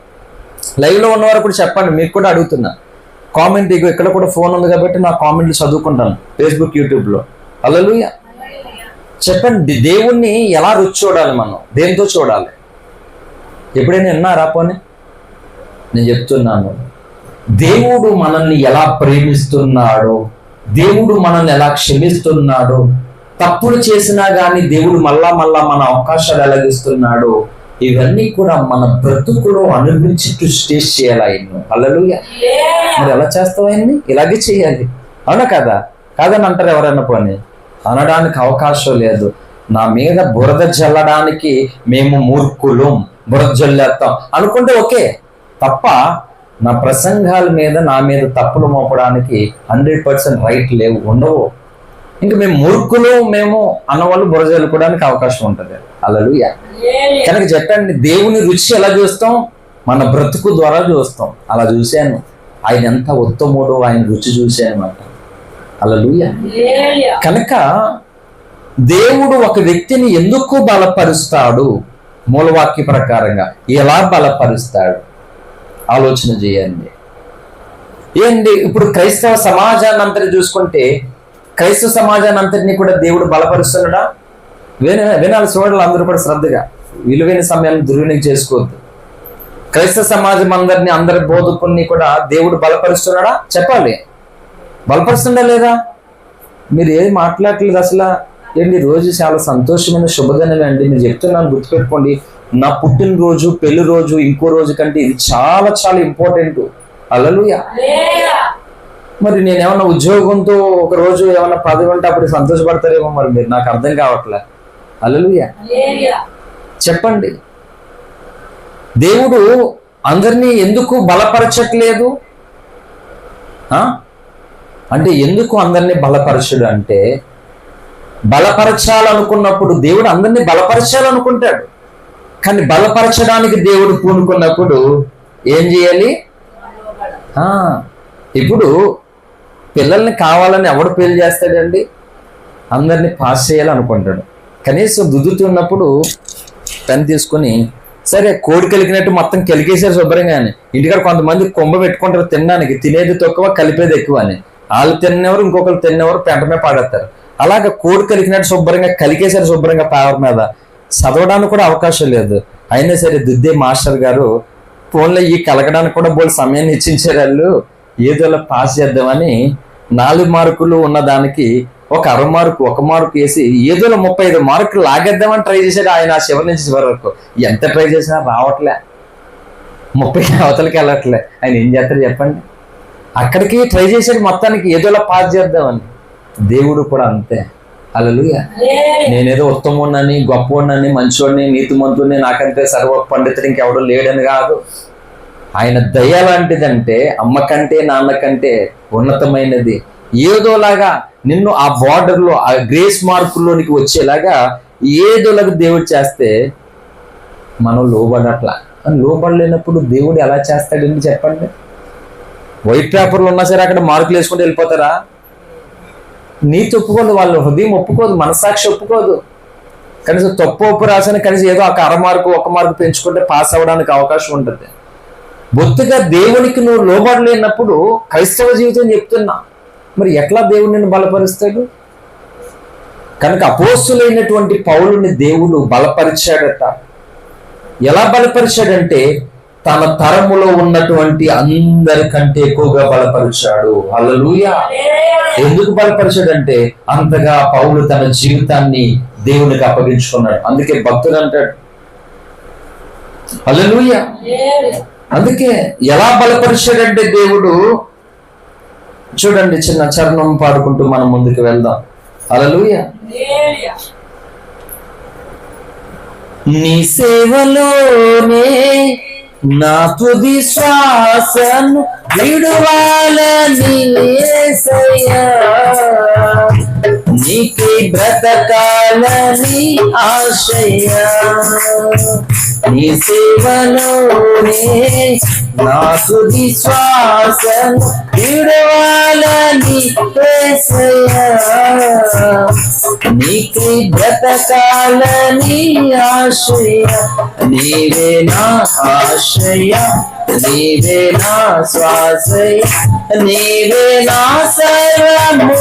లైవ్లో ఉన్నవారు కూడా చెప్పండి, మీకు కూడా అడుగుతున్నా. కామెంట్ ఇక్కడ కూడా ఫోన్ ఉంది కాబట్టి నా కామెంట్లు చదువుకుంటాను ఫేస్బుక్, యూట్యూబ్లో. హల్లెలూయా. చెప్పండి, దేవుణ్ణి ఎలా రుచి చూడాలి? మనం దేంతో చూడాలి? ఎప్పుడైనా విన్నారా? పోనీ నేను చెప్తున్నాను. దేవుడు మనల్ని ఎలా ప్రేమిస్తున్నాడో, దేవుడు మనల్ని ఎలా క్షమిస్తున్నాడో, తప్పులు చేసినా కానీ దేవుడు మళ్ళా మన అవకాశాలు ఎలాగిస్తున్నాడో, ఇవన్నీ కూడా మన బ్రతుకులో అనుభవించి టేస్ట్ చేయాలి ఆయన్ని. హల్లెలూయా. మరి ఎలా చేస్తావు ఆయన్ని? ఇలాగే చేయాలి. అవునా కదా? కాదని అంటారు ఎవరైనా. పోనీ అనడానికి అవకాశం లేదు. నా మీద బురద జల్లడానికి మేము మూర్ఖులం, బురద జల్లేస్తాం అనుకుంటే ఓకే. తప్ప నా ప్రసంగాల మీద నా మీద తప్పులు మోపడానికి 100% రైట్ లేవు, ఉండవు. ఇంకా మేము మూర్ఖులు మేము అన్నవాళ్ళు బురద జల్లుకోవడానికి అవకాశం ఉంటుంది. హల్లెలూయా. కనుక చెప్పండి, దేవుని రుచి ఎలా చూస్తాం? మన బ్రతుకు ద్వారా చూస్తాం. అలా చూశాను, ఆయన ఎంత ఉత్తముడో ఆయన రుచి చూశాను అంట. హల్లెలూయా. కనుక దేవుడు ఒక వ్యక్తిని ఎందుకు బలపరుస్తాడు? మూలవాక్య ప్రకారంగా ఎలా బలపరుస్తాడు ఆలోచన చేయండి. ఏంటి ఇప్పుడు క్రైస్తవ సమాజాన్ని అంతటి చూసుకుంటే, క్రైస్తవ సమాజాన్ని అంతటినీ కూడా దేవుడు బలపరుస్తున్నాడా? వినాలి చూడాలి అందరూ కూడా శ్రద్ధగా. విలువైన సమయాన్ని దుర్వినియోగం చేసుకోవద్దు. క్రైస్తవ సమాజం అందరి బోధకుల్ని కూడా దేవుడు బలపరుస్తున్నాడా? చెప్పాలి. బలపరుస్తుందా లేదా? మీరు ఏది మాట్లాడట్లేదు అసలు. ఏంటి రోజు చాలా సంతోషమైన శుభదినమే అండి. మీరు చెప్తున్నాను, గుర్తుపెట్టుకోండి. నా పుట్టినరోజు, పెళ్లి రోజు, ఇంకో రోజు కంటే ఇది చాలా చాలా ఇంపార్టెంట్. హల్లెలూయా. మరి నేను ఏమన్నా ఉద్యోగంతో ఒక రోజు ఏమన్నా పదవి ఉంటే అప్పుడు సంతోషపడతారేమో మరి మీరు, నాకు అర్థం కావట్లే. హల్లెలూయా. చెప్పండి, దేవుడు అందరినీ ఎందుకు బలపరచట్లేదు అంటే? ఎందుకు అందరినీ బలపరచడు అంటే, బలపరచాలనుకున్నప్పుడు దేవుడు అందరినీ బలపరచాలనుకుంటాడు. కానీ బలపరచడానికి దేవుడు పూనుకున్నప్పుడు ఏం చేయాలి? ఇప్పుడు పిల్లల్ని కావాలని ఎవడు పెళ్లి చేస్తాడండి? అందరినీ పాస్ చేయాలనుకుంటాడు. కనీసం దుద్దుతున్నప్పుడు పెన్ తీసుకొని సరే కోడి కలిగినట్టు మొత్తం కలిగేసారు శుభ్రంగా అని. ఇంటికాడ కొంతమంది కొమ్మ పెట్టుకుంటారు తినడానికి, తినేది తక్కువ కలిపేది ఎక్కువ అని. వాళ్ళు తిన్నెవరు, ఇంకొకరు తిన్నెవరు పెంట మీద పాడేస్తారు. అలాగే కోడి కలిగినట్టు శుభ్రంగా కలిగేసారు శుభ్రంగా పేపర్ మీద. చదవడానికి కూడా అవకాశం లేదు. అయినా సరే దిద్దే మాస్టర్ గారు ఫోన్లో ఈ కలగడానికి కూడా బోల్ సమయాన్ని ఇచ్చించారు. వాళ్ళు ఏదోలా పాస్ చేద్దామని 4 మార్కులు ఉన్నదానికి ఒక 1 మార్కు వేసి ఏదోలా 35 మార్కులు లాగేద్దామని ట్రై చేశాడు ఆయన. ఆ చివరి నుంచి చివరి వరకు ఎంత ట్రై చేసినా రావట్లే, 30 అవతలకి వెళ్ళట్లే. ఆయన ఏం చేస్తాడు చెప్పండి? అక్కడికి ట్రై చేసాడు మొత్తానికి ఏదోలా పాస్ చేద్దామని. దేవుడు కూడా అంతే. హల్లెలూయా. నేనేదో ఉత్తముడినని, గొప్పవాడినని, మంచివాడిని, నీతిమంతుడిని, నాకంటే సర్వ పండితుడు ఇంకెవడో లేడని కాదు. ఆయన దయ లాంటిదంటే అమ్మ కంటే నాన్న కంటే ఉన్నతమైనది. ఏదోలాగా నిన్ను ఆ బార్డర్లో, ఆ గ్రేస్ మార్కుల్లోనికి వచ్చేలాగా ఏదోలాగా దేవుడు చేస్తే మనం లోబడట్లా. లోబడలేనప్పుడు దేవుడు ఎలా చేస్తాడండి చెప్పండి? వైట్ పేపర్లు ఉన్నా సరే అక్కడ మార్కులు వేసుకుంటూ వెళ్ళిపోతారా? నీతి ఒప్పుకోదు, వాళ్ళ హృదయం ఒప్పుకోదు, మనసాక్షి ఒప్పుకోదు. కనీసం తప్పు ఒప్పు రాసిన కనీసం ఏదో ఒక అర మార్కు, ఒక మార్కు పెంచుకుంటే పాస్ అవ్వడానికి అవకాశం ఉంటుంది. బొత్తుగా దేవునికి నువ్వు లోబడలేనప్పుడు క్రైస్తవ జీవితం చెప్తున్నా, మరి ఎట్లా దేవుడు నిన్ను బలపరుస్తాడు? కనుక అపోస్తులైనటువంటి పౌలుని దేవుడు బలపరిచాడట. ఎలా బలపరిచాడంటే తన తరములో ఉన్నటువంటి అందరికంటే ఎక్కువగా బలపరిచాడు. హల్లెలూయా. ఎందుకు బలపరిచాడంటే అంతగా పౌలు తన జీవితాన్ని దేవునికి అప్పగించుకున్నాడు. అందుకే భక్తుడు అంటాడు హల్లెలూయా. అందుకే ఎలా బలపరిచాడంటే దేవుడు, చూడండి, చిన్న చరణం పాడుకుంటూ మనం ముందుకు వెళ్దాం. హల్లెలూయా. నీ సేవలోనే నా తుది శ్వాసను విడువాలని యేసయ్యా, నీకై బ్రతకాలని ఆశయ్యా. నీ సేవలోనే నా తుది శ్వాసను విడువాలని యేసయ్యా, నీకై బ్రతకాలని ఆశయ్యా. నీవే నా ఆశయ్యా, నీవే నా శ్వాసయ్యా, నీవే నా సర్వము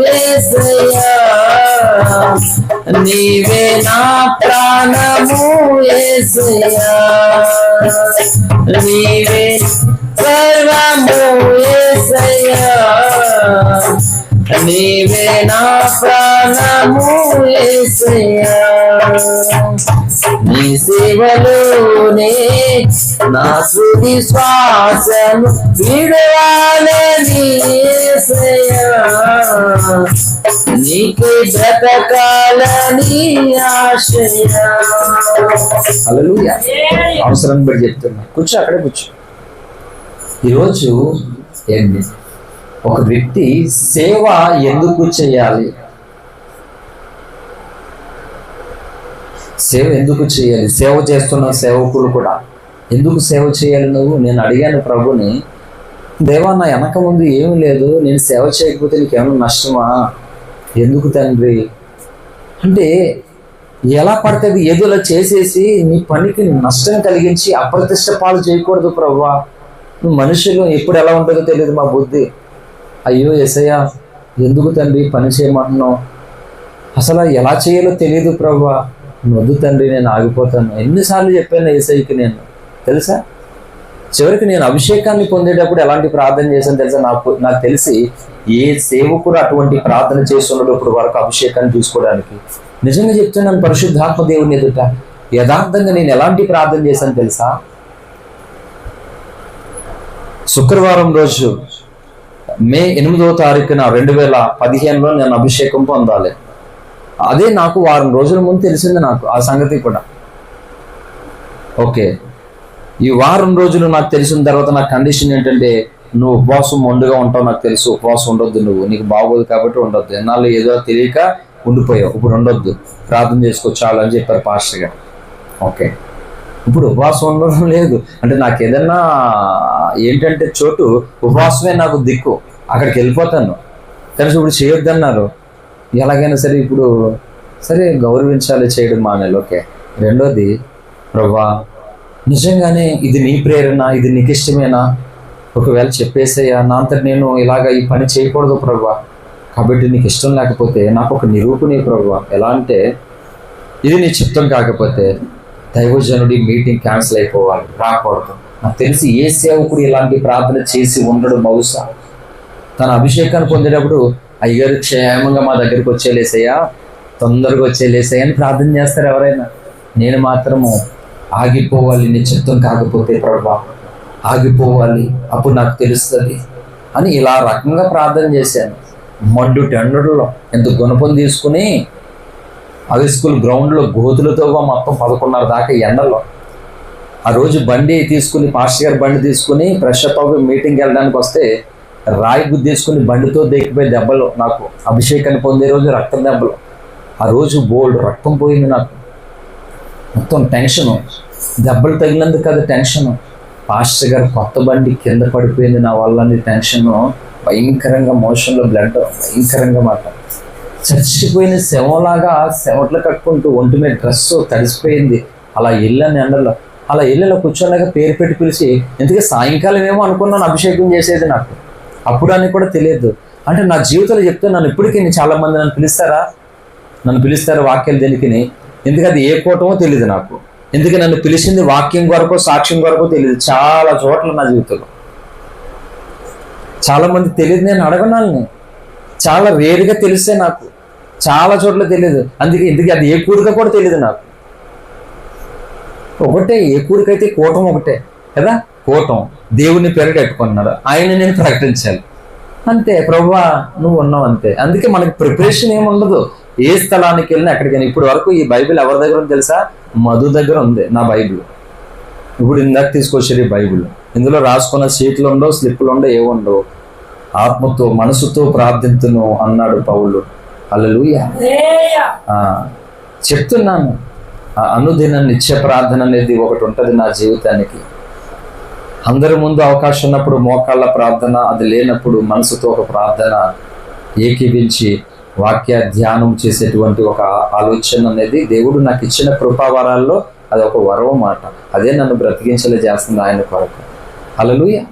యేసయ్యా, నీవే నా ప్రాణము యేసయ్యా, నీవే సర్వము యేసయ్యా, నీవే నా ప్రాణము యేసయ్యా. నీ సేవలోనే నా తుది శ్వాసను విడువాలని యేసయ్యా, నీకే బ్రతకాలని ఆశయ్యా. హల్లెలూయా. అవసరం బట్టి చెప్తున్నా. కూర్చో, అక్కడే కూర్చో. ఈరోజు ఏంటి, ఒక వ్యక్తి సేవ ఎందుకు చేయాలి? సేవ ఎందుకు చేయాలి? సేవ చేస్తున్న సేవకులు కూడా ఎందుకు సేవ చేయాలి నువ్వు? నేను అడిగాను ప్రభుని, దేవా నా వెనక ముందు ఏమి లేదు, నేను సేవ చేయకపోతే నీకేమైనా నష్టమా? ఎందుకు తండ్రి అంటే, ఎలా పడుతుంది ఏదోలా చేసేసి నీ పనికి నష్టం కలిగించి అప్రతిష్ట పాలు చేయకూడదు ప్రభువా. నువ్వు మనుషులు ఎప్పుడు ఎలా ఉంటుందో తెలియదు మా బుద్ధి. అయ్యో యేసయ్యా, ఎందుకు తండ్రి పని చేయమంటున్నావు? అసలు ఎలా చేయాలో తెలియదు ప్రభువా. వద్దు తండ్రి, నేను ఆగిపోతాను. ఎన్నిసార్లు చెప్పాను యేసయ్యకి నేను, తెలుసా? చివరికి నేను అభిషేకాన్ని పొందేటప్పుడు ఎలాంటి ప్రార్థన చేశాను తెలుసా? నాకు తెలిసి ఏ సేవకుడు అటువంటి ప్రార్థన చేస్తున్నాడు ఇప్పుడు వరకు అభిషేకాన్ని చూసుకోవడానికి. నిజంగా చెప్తున్నాను, పరిశుద్ధాత్మ దేవుని ఎదుట యథార్థంగా నేను ఎలాంటి ప్రార్థన చేశాను తెలుసా? శుక్రవారం రోజు మే 8వ తారీఖున 2015లో నేను అభిషేకం పొందాలి. అదే నాకు వారం రోజుల ముందు తెలిసింది నాకు ఆ సంగతి కూడా. ఓకే, ఈ వారం రోజులు నాకు తెలిసిన తర్వాత నా కండిషన్ ఏంటంటే, నువ్వు ఉపవాసం మొండుగా ఉంటావు నాకు తెలుసు, ఉపవాసం ఉండొద్దు, నువ్వు నీకు బాగోదు కాబట్టి ఉండొద్దు. ఎన్నాళ్ళు ఏదో తెలియక ఉండిపోయావు, ఇప్పుడు ఉండొద్దు, ప్రార్థన చేసుకో చాలు అని చెప్పారు పాస్టర్ గారు. ఓకే, ఇప్పుడు ఉపవాసం ఉండడం లేదు అంటే నాకు ఏదన్నా ఏంటంటే చోటు ఉపవాసమే నాకు దిక్కు, అక్కడికి వెళ్ళిపోతాను. కనీసం ఇప్పుడు చేయొద్దన్నారు, ఎలాగైనా సరే ఇప్పుడు సరే గౌరవించాలి, చేయడం మానేలు. ఓకే, రెండోది, ప్రభా నిజంగానే ఇది నీ ప్రేరణ, ఇది నీకు ఇష్టమేనా? ఒకవేళ చెప్పేసేయా, నా అంతటి నేను ఇలాగ ఈ పని చేయకూడదు ప్రభా, కాబట్టి నీకు ఇష్టం లేకపోతే నాకు ఒక నిరూపణ ప్రభా. ఎలా అంటే, ఇది నీ చిత్తం కాకపోతే దైవజనుడి మీటింగ్ క్యాన్సిల్ అయిపోవాలి, రాకూడదు. నాకు తెలిసి ఏ సేవకుడు ఇలాంటి ప్రార్థన చేసి ఉండడు బహుశా. తన అభిషేకాన్ని పొందేటప్పుడు అయ్యగారు క్షేమంగా మా దగ్గరికి వచ్చేలేసయ్యా, తొందరగా వచ్చేలేసయ్యా అని ప్రార్థన చేస్తారు ఎవరైనా. నేను మాత్రము ఆగిపోవాలి, నీ చిత్తం కాకపోతే ప్రభా ఆగిపోవాలి, అప్పుడు నాకు తెలుస్తుంది. అని ఇలా రకంగా ప్రార్థన చేశాను. మండు టెండర్లో ఎంత గుణపం తీసుకుని హై స్కూల్ గ్రౌండ్లో గోతులతో మొత్తం 11:30 దాకా ఎండలో ఆ రోజు బండి తీసుకుని, పాస్టర్ గారి బండి తీసుకుని ఫ్రెష్ అప్ అవ్వి మీటింగ్కి వెళ్ళడానికి వస్తే రాయి గుద్దేసుకుని బండితో దేకిపోయే దెబ్బలు, నాకు అభిషేకాన్ని పొందే రోజు రక్తం దెబ్బలు. ఆ రోజు బోల్డ్ రక్తం పోయింది నాకు, మొత్తం టెన్షను, దెబ్బలు తగిలినందుకు కదా టెన్షను. పాస్టర్ గారు కొత్త బండి కింద పడిపోయింది నా వల్ల టెన్షను, భయంకరంగా మోషన్లో బ్లడ్ భయంకరంగా మాట. చచ్చిపోయిన శవంలాగా శవట్లు కట్టుకుంటూ ఒంటి మీద డ్రెస్ తడిసిపోయింది. అలా వెళ్ళాను ఎండలో, అలా వెళ్ళిలో కూర్చోలేక పేరు పెట్టి పిలిచి, ఎందుకంటే సాయంకాలం ఏమో అనుకున్నాను అభిషేకం చేసేది, నాకు అప్పుడు అని కూడా తెలియదు. అంటే నా జీవితంలో చెప్తే నన్ను ఇప్పటికీ చాలామంది నన్ను పిలుస్తారు వాక్యాలు దేనికి, ఎందుకంటే ఏ కూటమో తెలియదు నాకు, ఎందుకంటే నన్ను పిలిచింది వాక్యం కొరకు సాక్ష్యం కొరకు తెలియదు. చాలా చోట్ల నా జీవితంలో చాలామంది తెలియదు, నేను అడగనాలని చాలా రేరుగా తెలిస్తే నాకు, చాలా చోట్ల తెలియదు. ఎందుకు అది ఏ కూడిక కూడా తెలియదు నాకు. ఒకటే ఏ కూడికైతే కూటం ఒకటే కదా, కూటం దేవుని పేరు కట్టుకున్నాడు, ఆయన నేను ప్రకటించాలి అంతే. ప్రభువా నువ్వు ఉన్నావు అంతే. అందుకే మనకి ప్రిపరేషన్ ఏముండదు, ఏ స్థలానికి వెళ్ళినా ఎక్కడికైనా. ఇప్పుడు వరకు ఈ బైబిల్ ఎవరి దగ్గర ఉంది తెలుసా? మధు దగ్గర ఉంది నా బైబిల్. ఇప్పుడు ఇందాక తీసుకొచ్చారు ఈ బైబిల్, ఇందులో రాసుకున్న సీట్లు ఉండవు, స్లిప్పులు ఉండవు, ఏముండవు. ఆత్మతో మనసుతో ప్రార్థింతును అన్నాడు పౌలు. హల్లెలూయా. చెప్తున్నాను, అనుదిన నిత్య ప్రార్థన అనేది ఒకటి ఉంటుంది నా జీవితానికి. అందరి ముందు అవకాశం ఉన్నప్పుడు మోకాళ్ళ ప్రార్థన, అది లేనప్పుడు మనసుతో ఒక ప్రార్థన ఏకీవించి వాక్య ధ్యానం చేసేటువంటి ఒక ఆలోచన అనేది దేవుడు నాకు ఇచ్చిన కృపావరాల్లో అది ఒక వరం మాట. అదే నన్ను బ్రతికించలే చేస్తుంది ఆయన కొరకు. హల్లెలూయా.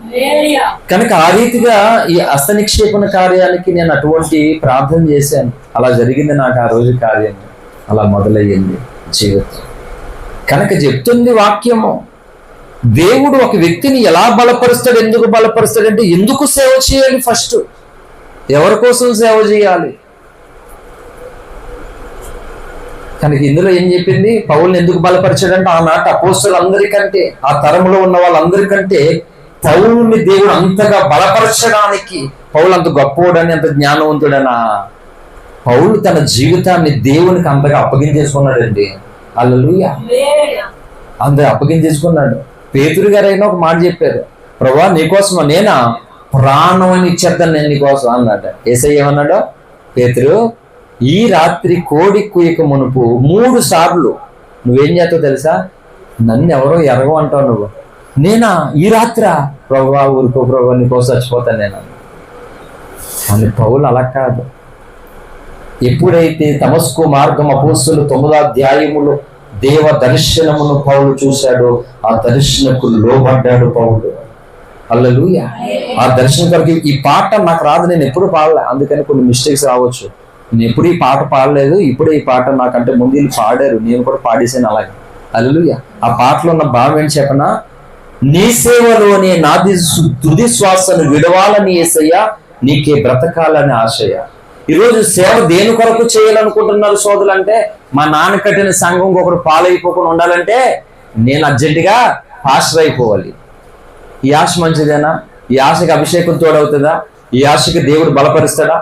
కనుక ఆ రీతిగా ఈ హస్తనిక్షేపణ కార్యానికి నేను అటువంటి ప్రార్థన చేశాను. అలా జరిగింది నాకు ఆ రోజు కార్యం, అలా మొదలయ్యింది జీవితం. కనుక చెప్తుంది వాక్యము, దేవుడు ఒక వ్యక్తిని ఎలా బలపరుస్తాడు, ఎందుకు బలపరుస్తాడు అంటే ఎందుకు సేవ చేయాలి, ఫస్ట్ ఎవరి కోసం సేవ చేయాలి. కనుక ఇందులో ఏం చెప్పింది, పౌలుని ఎందుకు బలపరిచాడంటే ఆనాటి అపోస్తలులందరికంటే, ఆ తరంలో ఉన్న వాళ్ళందరికంటే పౌలుని దేవుడు అంతగా బలపరచడానికి. పౌలు అంత గొప్పవాడని, అంత జ్ఞానవంతుడనా? పౌలు తన జీవితాన్ని దేవునికి అంతగా అప్పగించేసుకున్నాడండి. హల్లెలూయా. అందరూ అప్పగించేసుకున్నాడు. పేతురు గారు అయినా ఒక మాట చెప్పారు, ప్రభువా నీకోసం నేనా ప్రాణం అని ఇచ్చేద్దాను నేను నీకోసం అన్నాడు. యేసయ్య ఏమన్నాడు, పేతురు ఈ రాత్రి కోడి కుయ్యక మునుపు 3 సార్లు నువ్వేం చేస్తావు తెలుసా, నన్ను ఎవరో ఎరగమంటావు నువ్వు. నేనా ఈ రాత్రా? ప్రభువా ఊరుకో ప్రభువా నీకోసం చచ్చిపోతాను నేను అని. పౌలు అలా కాదు. ఎప్పుడైతే దమస్కు మార్గం అపోస్తలుల 9వ అధ్యాయములో దేవ దర్శనమును పౌలు చూశాడో ఆ దర్శనకు లోబడ్డాడు పౌలు. హల్లెలూయా. ఆ దర్శనం కొరకు ఈ పాట నాకు రాదు, నేను ఎప్పుడు పాడలే, అందుకని కొన్ని మిస్టేక్స్ రావచ్చు. నేను ఎప్పుడు ఈ పాట పాడలేదు, ఇప్పుడే ఈ పాట నాకంటే ముందు వీళ్ళు పాడారు, నేను కూడా పాడేసాను అలాగే. హల్లెలూయా. ఆ పాటలో ఉన్న భావం ఏంటి చెప్పనా, నీ సేవలోనే నాది తుది శ్వాసను విడవాలని యేసయ్యా, నీకే బ్రతకాలని ఆశయ. ఈరోజు సేవ దేని కొరకు చేయాలనుకుంటున్నారు సోదరులు అంటే, మా నాన్న కట్టిన సంఘం ఒకరు పాలైపోకుండా ఉండాలంటే నేను అర్జెంటుగా పాస్టర్ అయిపోవాలి. ఈ ఆశ మంచిదేనా? ఈ ఆశకి అభిషేకం తోడవుతుందా? ఈ ఆశకి దేవుడు బలపరుస్తాడా?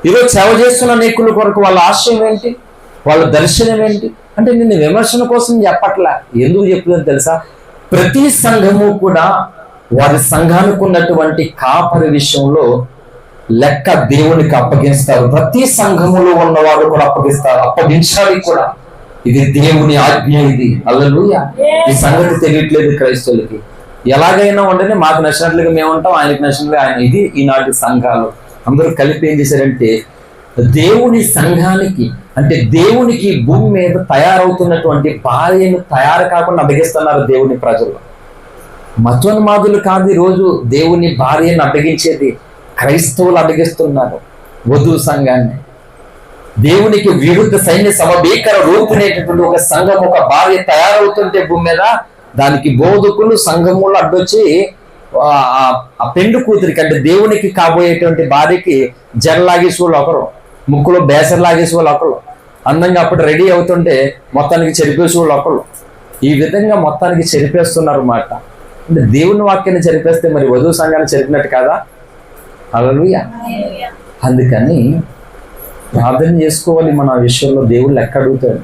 ఈరోజు సేవ చేస్తున్న నీకుల కొరకు వాళ్ళ ఆశయం ఏంటి, వాళ్ళ దర్శనం ఏంటి అంటే, నిన్ను విమర్శన కోసం చెప్పట్లా. ఎందుకు చెప్తుందో తెలుసా, ప్రతి సంఘము కూడా వారి సంఘానికి ఉన్నటువంటి కాపరి విషయంలో లెక్క దేవునికి అప్పగిస్తారు. ప్రతి సంఘములో ఉన్నవారు కూడా అప్పగిస్తారు, అప్పగించాలి కూడా. ఇది దేవుని ఆజ్ఞ. ఇది హల్లెలూయా. ఈ సంగతి తెలియట్లేదు క్రైస్తవులకి. ఎలాగైనా ఉంటేనే మాకు నచ్చినట్లుగా మేము ఉంటాం, ఆయనకి నచ్చినట్లుగా ఆయన. ఇది ఈనాటి సంఘాలు అందరూ కలిపి ఏం చేశారంటే, దేవుని సంఘానికి అంటే దేవునికి భూమి మీద తయారవుతున్నటువంటి భార్యను తయారు కాకుండా అడ్డగిస్తున్నారు దేవుని ప్రజలు. మతోన్మాదులు కాదు ఈరోజు దేవుని భార్యను అడ్డగించేది, క్రైస్తవులు అడ్డగిస్తున్నారు వధువు సంఘాన్ని. దేవునికి విరుద్ధ సైన్య సమభీకర రూపునేటటువంటి ఒక సంఘం, ఒక భార్య తయారవుతుంటే భూమి మీద, దానికి బోధకులు సంఘములు అడ్డొచ్చి ఆ పెండు కూతురికి అంటే దేవునికి కాబోయేటువంటి భార్యకి జరలాగేసి వాళ్ళు ఒకరు, ముక్కులో బేసర్ లాగేసి వాళ్ళు ఒకరు, అందంగా అప్పుడు రెడీ అవుతుంటే మొత్తానికి చెరిపేసి వాళ్ళు ఒకరు. ఈ విధంగా మొత్తానికి చెరిపేస్తున్నారు అన్నమాట. అంటే దేవుని వాక్యాన్ని చెరిపేస్తే మరి వధువు సంఘాన్ని చెరిపినట్టు కాదా? హల్లెలూయా. అందుకని ప్రార్థన చేసుకోవాలి మన విషయంలో. దేవుడు లెక్క అడుగుతాడు.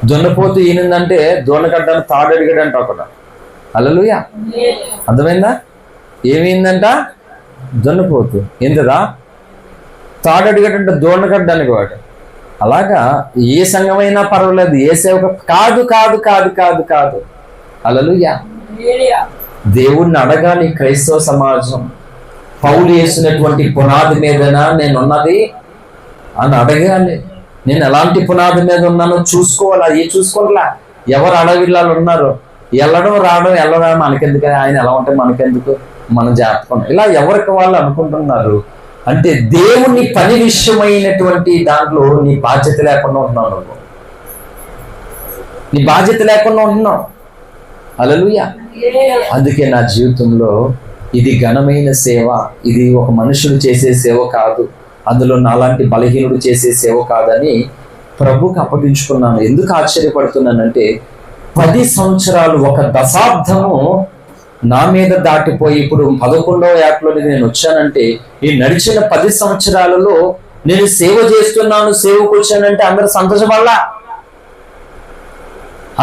దున్నపోతు ఈనిందంటే దోణకడ్డానికి తాడు అడిగాడంట ఒకట. హల్లెలూయా. అర్థమైందా? ఏమైందంట? దున్నపోతు ఏంటదా తాడు అడిగాడంట దోణకడ్డానికి వాడు. అలాగా ఏ సంఘమైనా పర్వాలేదు, ఏ సేవక కాదు కాదు కాదు కాదు కాదు. హల్లెలూయా. దేవుణ్ణి అడగాలి క్రైస్తవ సమాజం. పౌలు వేసినటువంటి పునాది మీదనా నేనున్నది అని అడగాలి. నేను ఎలాంటి పునాది మీద ఉన్నానో చూసుకోవాలా. ఏ చూసుకోవాలా? ఎవరు అడవిల్లాలు ఉన్నారు, వెళ్ళడం రావడం మనకెందుకు, ఆయన ఎలా ఉంటే మనకెందుకు, మన జాతకం ఇలా ఎవరికి వాళ్ళు అనుకుంటున్నారు. అంటే దేవుని పని విషయమైనటువంటి దాంట్లో నీ బాధ్యత లేకుండా ఉంటున్నావు. నువ్వు నీ బాధ్యత లేకుండా ఉంటున్నావు. హల్లెలూయా. అందుకే నా జీవితంలో ఇది ఘనమైన సేవ, ఇది ఒక మనుషుడు చేసే సేవ కాదు, అందులో నాలాంటి బలహీనుడు చేసే సేవ కాదని ప్రభుకి అప్పగించుకున్నాను. ఎందుకు ఆశ్చర్యపడుతున్నానంటే 10 సంవత్సరాలు, ఒక దశాబ్దము నా మీద దాటిపోయి ఇప్పుడు 11వ ఏటలోకి నేను వచ్చానంటే ఈ నడిచిన 10 సంవత్సరాలలో నేను సేవ చేస్తున్నాను, సేవకు వచ్చానంటే అందరూ సంతోషపడలా,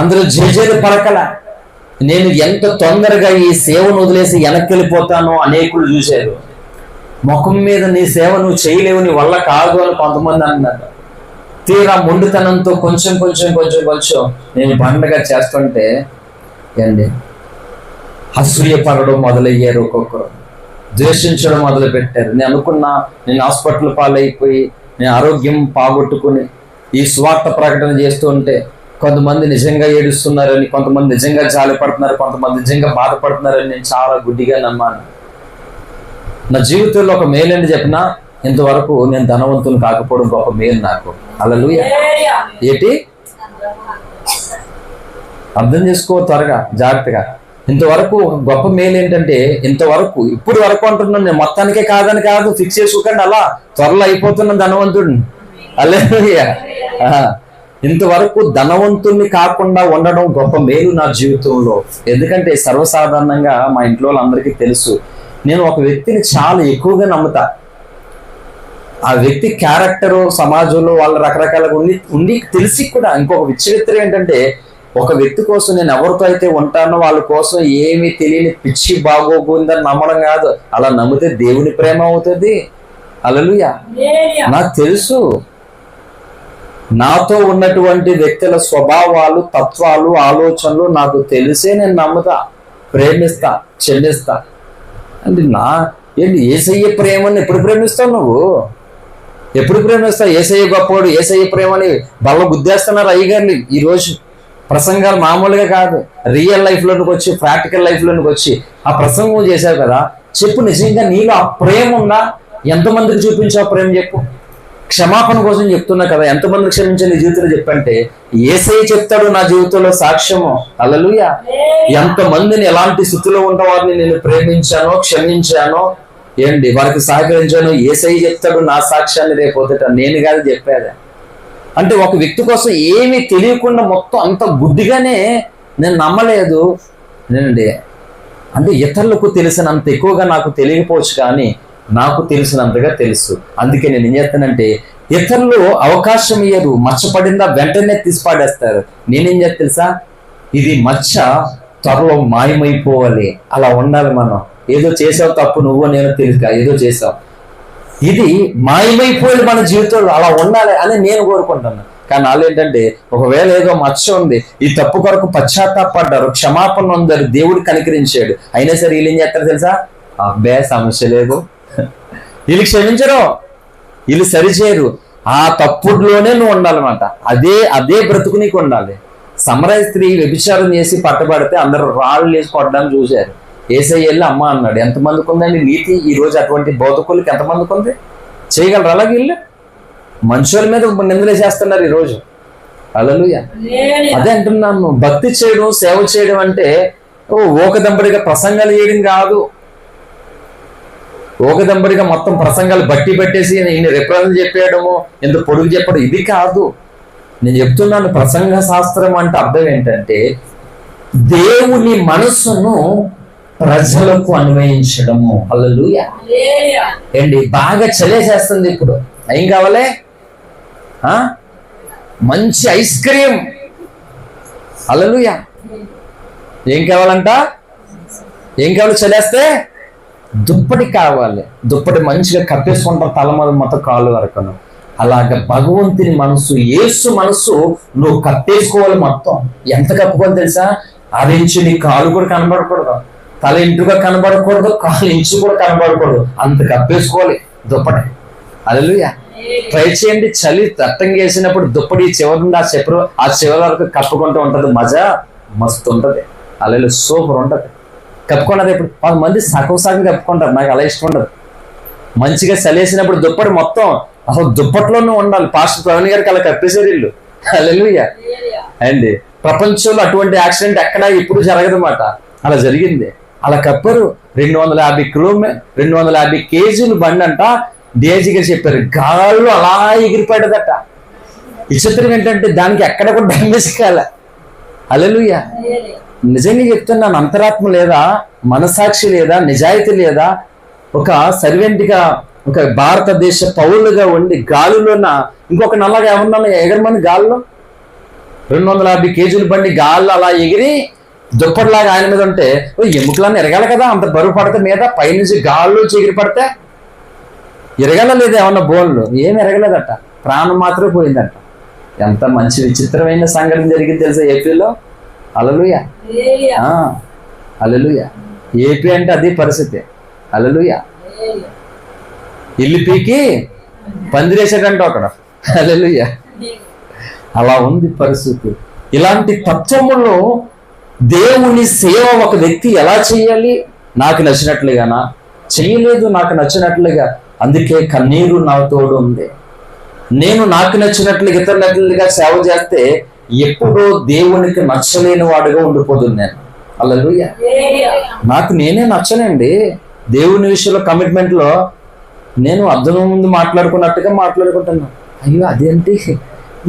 అందరూ జేజేలు పలకల. నేను ఎంత తొందరగా ఈ సేవను వదిలేసి వెనక్కి వెళ్ళిపోతానో అనేకులు చూశారు. ముఖం మీద నీ సేవ నువ్వు చేయలేవు, నీ వల్ల కాదు అని కొంతమంది అన్నారు. తీరా మొండితనంతో కొంచెం కొంచెం కొంచెం కొంచెం నేను పండగ చేస్తుంటే ఏంటి అసూయపడడం మొదలయ్యారు, ఒక్కొక్కరు ద్వేషించడం మొదలు పెట్టారు. నేను అనుకున్నా నేను హాస్పిటల్ పాలైపోయి నేను ఆరోగ్యం పోగొట్టుకుని ఈ స్వార్థ ప్రకటన చేస్తూ ఉంటే కొంతమంది నిజంగా ఏడుస్తున్నారని, కొంతమంది నిజంగా జాలిపడుతున్నారు, కొంతమంది నిజంగా బాధపడుతున్నారని నేను చాలా గుడ్డిగా నమ్మాను. నా జీవితంలో ఒక మేలు అని చెప్పినా ఇంతవరకు నేను ధనవంతుని కాకపోవడం గొప్ప మేలు నాకు. హల్లెలూయా. ఏంటి అర్థం చేసుకో త్వరగా జాగ్రత్తగా. ఇంతవరకు గొప్ప మేలు ఏంటంటే ఇంతవరకు ఇప్పుడు వరకు అంటున్నాను నేను, మొత్తానికే కాదని కాదు, ఫిక్స్ చేసుకోకండి. అలా త్వరలో అయిపోతున్నాను ధనవంతుడిని. హల్లెలూయా. ఇంతవరకు ధనవంతుణ్ణి కాకుండా ఉండడం గొప్ప మేలు నా జీవితంలో. ఎందుకంటే సర్వసాధారణంగా మా ఇంట్లో వాళ్ళందరికీ తెలుసు, నేను ఒక వ్యక్తిని చాలా ఎక్కువగా నమ్ముతా. ఆ వ్యక్తి క్యారెక్టరు సమాజంలో వాళ్ళు రకరకాలుగా ఉండి తెలిసి కూడా ఇంకొక విచిత్రం ఏంటంటే ఒక వ్యక్తి కోసం నేను ఎవరితో అయితే ఉంటానో వాళ్ళ కోసం ఏమీ తెలియని పిచ్చి బాగోగుందని నమ్మడం కాదు. అలా నమ్మితే దేవుని ప్రేమ అవుతుంది. హల్లెలూయా. నాకు తెలుసు నాతో ఉన్నటువంటి వ్యక్తుల స్వభావాలు, తత్వాలు, ఆలోచనలు నాకు తెలిసే నేను నమ్ముతా, ప్రేమిస్తా, క్షమిస్తా. అంటే ఏంటి యేసయ్య ప్రేమని ఎప్పుడు ప్రేమిస్తావు నువ్వు? ఎప్పుడు ప్రేమిస్తావు? యేసయ్య గొప్పవాడు, యేసయ్య ప్రేమని బల్ల గుద్దేస్తున్నారు అయ్యగారిని. ఈరోజు ప్రసంగాలు మామూలుగా కాదు, రియల్ లైఫ్లోనికి వచ్చి ప్రాక్టికల్ లైఫ్లోనికి వచ్చి ఆ ప్రసంగం చేశావు కదా. చెప్పు, నిజంగా నీలో ఆ ప్రేమ ఉందా? ఎంతమందికి చూపించావు ప్రేమ? చెప్పు. క్షమాపణ కోసం చెప్తున్నా కదా, ఎంతమందికి క్షమించే నీ జీవితంలో చెప్పంటే యేసయ్య చెప్తాడు నా జీవితంలో సాక్ష్యము. హల్లెలూయా. ఎంతమందిని ఎలాంటి స్థితిలో ఉన్న వారిని నేను ప్రేమించానో, క్షమించానో, ఏంటి వారికి సహకరించాను, యేసయ్య చెప్తాడు నా సాక్ష్యాన్ని రేపోతట, నేను కాదు చెప్పేది. అంటే ఒక వ్యక్తి కోసం ఏమీ తెలియకుండా మొత్తం అంత గుడ్డిగానే నేను నమ్మలేదు. నేనండి అంటే ఇతరులకు తెలిసినంత ఎక్కువగా నాకు తెలియకపోవచ్చు, కానీ నాకు తెలిసినంతగా తెలుసు. అందుకే నేను ఏం చేస్తానంటే ఇతరులు అవకాశం ఇయ్యరు, మచ్చపడిందా వెంటనే తీసి పాడేస్తారు. నేనేం చేస్తా తెలుసా? ఇది మచ్చ త్వరలో మాయమైపోవాలి, అలా ఉండాలి మనం. ఏదో చేసావు తప్పు, నువ్వు నేను తెలియక ఏదో చేసావు, ఇది మాయమైపోయింది మన జీవితంలో, అలా ఉండాలి అని నేను కోరుకుంటున్నాను. కానీ వాళ్ళు ఏంటంటే ఒకవేళ ఏదో మచ్చ ఉంది, ఈ తప్పు కొరకు పశ్చాత్తాపడ్డారు, క్షమాపణ ఉందారు, దేవుడు కనికరించాడు, అయినా సరే వీళ్ళు ఏం చేస్తారు తెలుసా? అబ్బే సమస్య లేదు, వీళ్ళు క్షమించరు, వీళ్ళు సరిచేయరు. ఆ తప్పుడులోనే నువ్వు ఉండాలన్నమాట. అదే బ్రతుకు నీకు ఉండాలి. సమరయ స్త్రీ వ్యభిచారం చేసి పట్టబడితే అందరూ రాళ్ళు వేసి కొట్టడానికి చూశారు. యేసయ్య వెళ్ళి అమ్మ అన్నాడు. ఎంతమందికి ఉందండి నీతి? ఈ రోజు అటువంటి బోధకులకి ఎంతమందికి ఉంది? చేయగలరు అలాగే? వీళ్ళు మనుషుల మీద నిందలేసేస్తున్నారు ఈరోజు. హల్లెలూయా. అదే అంటున్నాను, భక్తి చేయడం, సేవ చేయడం అంటే ఓకదంబడిగా ప్రసంగాలు చేయడం కాదు. ఓకదంబడిగా మొత్తం ప్రసంగాలు బట్టి పెట్టేసి ఇన్ని రిప్రజెంట్ చెప్పేయడము, ఎంత పొడుగు చెప్పడం, ఇది కాదు. నేను చెప్తున్నాను, ప్రసంగ శాస్త్రం అంటే అర్థం ఏంటంటే దేవుని మనస్సును ప్రజలకు అన్వయించడము. హల్లెలూయా. ఏంటి బాగా చలేసేస్తుంది ఇప్పుడు, ఏం కావాలి? మంచి ఐస్ క్రీమ్. హల్లెలూయా. ఏం కావాలంట? ఏం కావాలి? చలేస్తే దుప్పటి కావాలి. దుప్పటి మంచిగా కప్పేసుకుంటారు తల మీద మొత్తం కాళ్ళు వరకును. అలాగ భగవంతుని మనసు, యేసు మనసు నువ్వు కప్పేసుకోవాలి మొత్తం. ఎంత కప్పుకోవాలి తెలుసా? 6 ఇంచు నీ కాలు కూడా కనబడకూడదు, తల ఇంటుగా కనబడకూడదు, కాలు ఇంచు కూడా కనబడకూడదు, అంత కప్పేసుకోవాలి దుప్పటి. హల్లెలూయా. ట్రై చేయండి. చలి దట్టంగా వేసినప్పుడు దుప్పటి చివరి నుండి ఆ చివరి వరకు కప్పుకుంటూ ఉంటది. మజా మస్తు ఉంటది. హల్లెలూయా. సూపర్ ఉంటది. కప్పుకున్నది ఇప్పుడు 10 మంది సగం కప్పుకుంటారు. నాకు అలా ఇష్టం ఉండదు. మంచిగా చలి వేసినప్పుడు దుప్పటి మొత్తం అసలు దుప్పట్లోనూ ఉండాలి. పాస్టర్ ప్రవీణ్ గారికి అలా కప్పేసారు వీళ్ళు. హల్లెలూయా. అండి ప్రపంచంలో అటువంటి యాక్సిడెంట్ ఎక్కడా ఇప్పుడు జరగదన్నమాట. అలా జరిగింది. అలా కప్పరు. 250 కేజీలు బండి అంట. డిఐజీ గారు చెప్పారు, గాల్లో అలా ఎగిరిపడ్డదట. విచిత్రం ఏంటంటే దానికి ఎక్కడ కూడా డ్యామేజ్ కాల. హల్లెలూయా. నిజంగా చెప్తున్నాను, అంతరాత్మ లేదా, మనసాక్షి లేదా, నిజాయితీ లేదా? ఒక సర్వెంట్గా, ఒక భారతదేశ పౌరులుగా ఉండి గాలిలోన ఇంకొక నల్లగా ఏమన్నా ఎగరమని గాల్లో 250 కేజీల బండి గాల్లో అలా ఎగిరి దుప్పటిలాగా ఆయన మీద ఉంటే ఎముకలన్నీ ఎరగాలి కదా, అంత బరువు పడితే మీద పైనుంచి గాల్లోంచి ఎగిరి పడితే ఎరగాల లేదా? ఏమన్నా బోన్లు ఏమి ఎరగలేదట, ప్రాణం మాత్రమే పోయిందట. ఎంత మంచి విచిత్రమైన సంఘటన జరిగింది తెలుసా ఏపీలో. హల్లెలూయా. హల్లెలూయా. ఏపీ అంటే అది పరిస్థితి. హల్లెలూయా. ఇల్లు పీకి పందిరేసాడంట అక్కడ. హల్లెలూయా. అలా ఉంది పరిస్థితి. ఇలాంటి తత్వములో దేవుని సేవ ఒక వ్యక్తి ఎలా చేయాలి? నాకు నచ్చినట్లుగానా? చెయ్యలేదు నాకు నచ్చినట్లుగా. అందుకే కన్నీరు నా తోడు ఉంది. నేను నాకు నచ్చినట్లుగా ఇతరులుగా సేవ చేస్తే ఎప్పుడో దేవునికి నచ్చలేని వాడుగా ఉండిపోతుంది నేను. హల్లెలూయా. నాకు నేనే నచ్చనండి దేవుని విషయంలో. కమిట్మెంట్లో నేను అర్థం ముందు మాట్లాడుకున్నట్టుగా మాట్లాడుకుంటున్నాను. అయ్యో అదేంటి,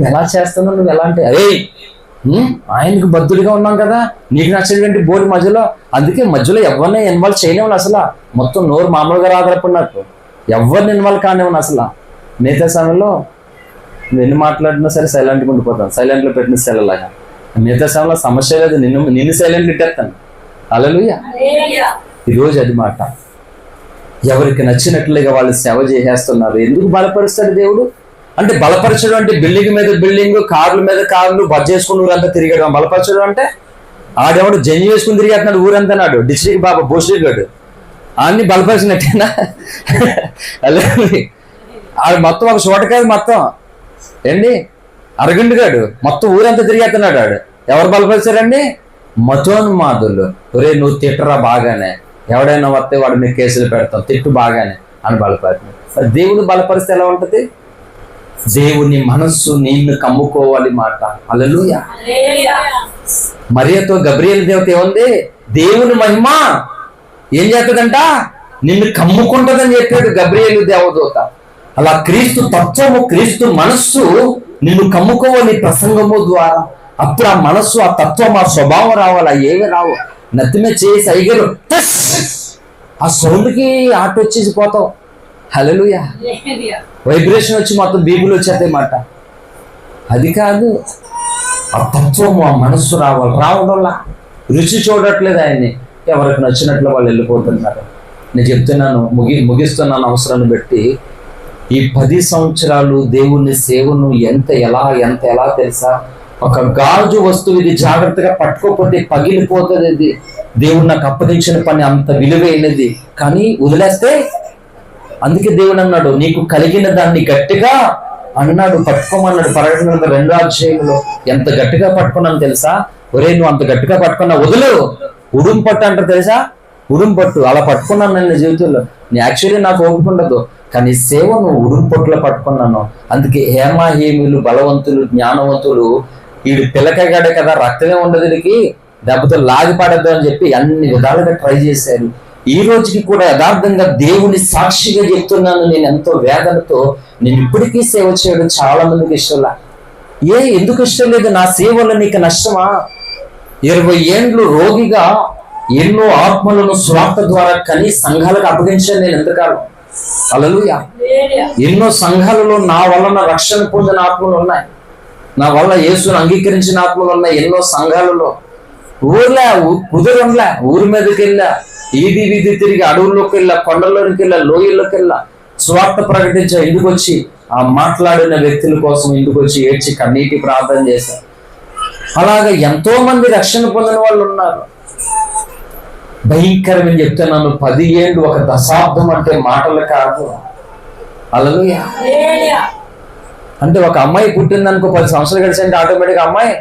ఎలా చేస్తున్నావు నువ్వు? ఎలా అంటే అరే ఆయనకు బద్దులుగా ఉన్నాం కదా, నీకు నచ్చేటువంటి బోర్డు మధ్యలో. అందుకే మధ్యలో ఎవరిని ఇన్వాల్వ్ చేయనివ్వను అసలు. మొత్తం నోరు మామూలుగా రాదప్పుడు నాకు ఎవరిని ఇన్వాల్వ్ కానివ్వను అసలు. మిగతా సమయంలో ఎన్ని మాట్లాడినా సరే సైలెంట్గా ఉండిపోతాను, సైలెంట్లో పెట్టిన సెలలాగా. మిగతా సమయంలో సమస్య లేదు, నిన్ను సైలెంట్ పెట్టేస్తాను. హల్లెలూయా. ఈరోజు అది మాట. ఎవరికి నచ్చినట్లుగా వాళ్ళు సేవ చేసేస్తున్నారు. ఎందుకు బలపరుస్తాడు దేవుడు? అంటే బలపరచడం అంటే బిల్డింగ్ మీద బిల్డింగ్, కార్ల మీద కార్లు, బజ్ చేసుకుని ఊరంతా తిరిగడం బలపరచడం అంటే. ఆడెవడు జంజి వేసుకుని తిరిగేస్తున్నాడు ఊరంతా, నాడు డిస్ట్రిక్ట్ బాబా భోశ్రీగడు అన్ని బలపరిచినట్టేనా? ఆడు మొత్తం ఒక చోట కాదు, మొత్తం ఏంటి అరగండుగాడు మొత్తం ఊరంతా తిరిగేస్తున్నాడు. ఆడు ఎవరు బలపరిచారండి? మతోన్మాదులు. ఒరే నువ్వు తిట్టరా బాగానే, ఎవడైనా వస్తే వాడు మీకు కేసులు పెడతాం, తిట్టు బాగానే అని బలపరిచినాడు. దేవుని బలపరిస్తే ఎలా ఉంటుంది? దేవుని మనస్సు నిన్ను కమ్ముకోవాలి మాట. హల్లెలూయా. మరియతో గబ్రియల్ దేవత ఏముంది? దేవుని మహిమ ఏం చేస్తుందంట? నిన్ను కమ్ముకుంటుందని చెప్పాడు గబ్రియలు దేవదూత. అలా క్రీస్తు తత్వము, క్రీస్తు మనస్సు నిన్ను కమ్ముకోవాలి ప్రసంగము ద్వారా. అప్పుడు ఆ మనస్సు, ఆ తత్వం, ఆ స్వభావం రావాలి. ఏమి రావు, నత్తిమే చేసి ఐగరు ఆ సౌండ్కి ఆట వచ్చేసి పోతావు. హల్లెలూయా. వైబ్రేషన్ వచ్చి మొత్తం బీబులు వచ్చేస్తాయి మాట. అది కాదు, ఆ తత్వము, ఆ మనస్సు రావాలి. రావడంలా రుచి చూడట్లేదు ఆయన్ని. ఎవరికి నచ్చినట్లు వాళ్ళు వెళ్ళిపోతున్నారు. నేను చెప్తున్నాను, ముగిస్తున్నాను అవసరాన్ని బట్టి. ఈ 10 సంవత్సరాలు దేవుని సేవను ఎలా తెలుసా? ఒక గాజు వస్తువు, ఇది జాగ్రత్తగా పట్టుకోకపోతే పగిలిపోతుంది. ఇది దేవుడు నాకు అప్పగించిన పని అంత విలువైనది, కానీ వదిలేస్తే. అందుకే దేవుడు అన్నాడు, నీకు కలిగిన దాన్ని గట్టిగా అన్నాడు, పట్టుకోమన్నాడు. ప్రకటన 2వ అధ్యాయంలో ఎంత గట్టిగా పట్టుకున్నాను తెలుసా? ఒరే నువ్వు అంత గట్టిగా పట్టుకున్నా వదులు, ఉడుం పట్టు అంటారు తెలుసా? ఉడుం పట్టు. అలా పట్టుకున్నాను నేను జీవితంలో. యాక్చువల్లీ నాకు ఓపిక ఉండదు, కానీ సేవను ఉడుం పట్టులో పట్టుకున్నాను. అందుకే హేమాహేములు, బలవంతులు, జ్ఞానవంతులు, వీడు పిల్లకగాడే కదా, రక్తమే ఉండదు వీడికి, దెబ్బతో లాగి పడద్దు అని చెప్పి అన్ని విధాలుగా ట్రై చేశారు. ఈ రోజుకి కూడా యథార్థంగా దేవుని సాక్షిగా చెప్తున్నాను, నేను ఎంతో వేదనతో. నేను ఇప్పటికీ సేవ చేయడం చాలా మందికి ఇష్టంలా. ఎందుకు ఇష్టం లేదు? నా సేవలో నీకు నష్టమా? 20 ఏండ్లు రోగిగా ఎన్నో ఆత్మలను స్వార్థ ద్వారా కని సంఘాలకు అప్పగించాను నేను ఎంతకాలం. హల్లెలూయా. ఎన్నో సంఘాలలో నా వలన రక్షణ పొందిన ఆత్మలు ఉన్నాయి, నా వల్ల యేసును అంగీకరించిన ఆత్మలు ఉన్నాయి ఎన్నో సంఘాలలో. ఊర్లే కుదరంలే, ఊరి మీదకి వెళ్ళా, ఈది వీధి తిరిగి అడవుల్లోకి వెళ్ళా, కొండల్లోకి వెళ్ళా, లోయల్లోకి వెళ్ళా, స్వార్థ ప్రకటించా. ఇంటికి వచ్చి ఆ మాట్లాడిన వ్యక్తుల కోసం ఇంటికి వచ్చి ఏడ్చి కన్నీటి ప్రార్థన చేశా. అలాగా ఎంతో మంది రక్షణ పొందిన వాళ్ళు ఉన్నారు. భయంకరమని చెప్తున్నాను, 10 ఏళ్ళు 1 దశాబ్దం అంటే మాటలు కాదు. హల్లెలూయా. అంటే ఒక అమ్మాయి పుట్టిందనుకో 10 సంవత్సరాలు గడిచంటే ఆటోమేటిక్గా అమ్మాయి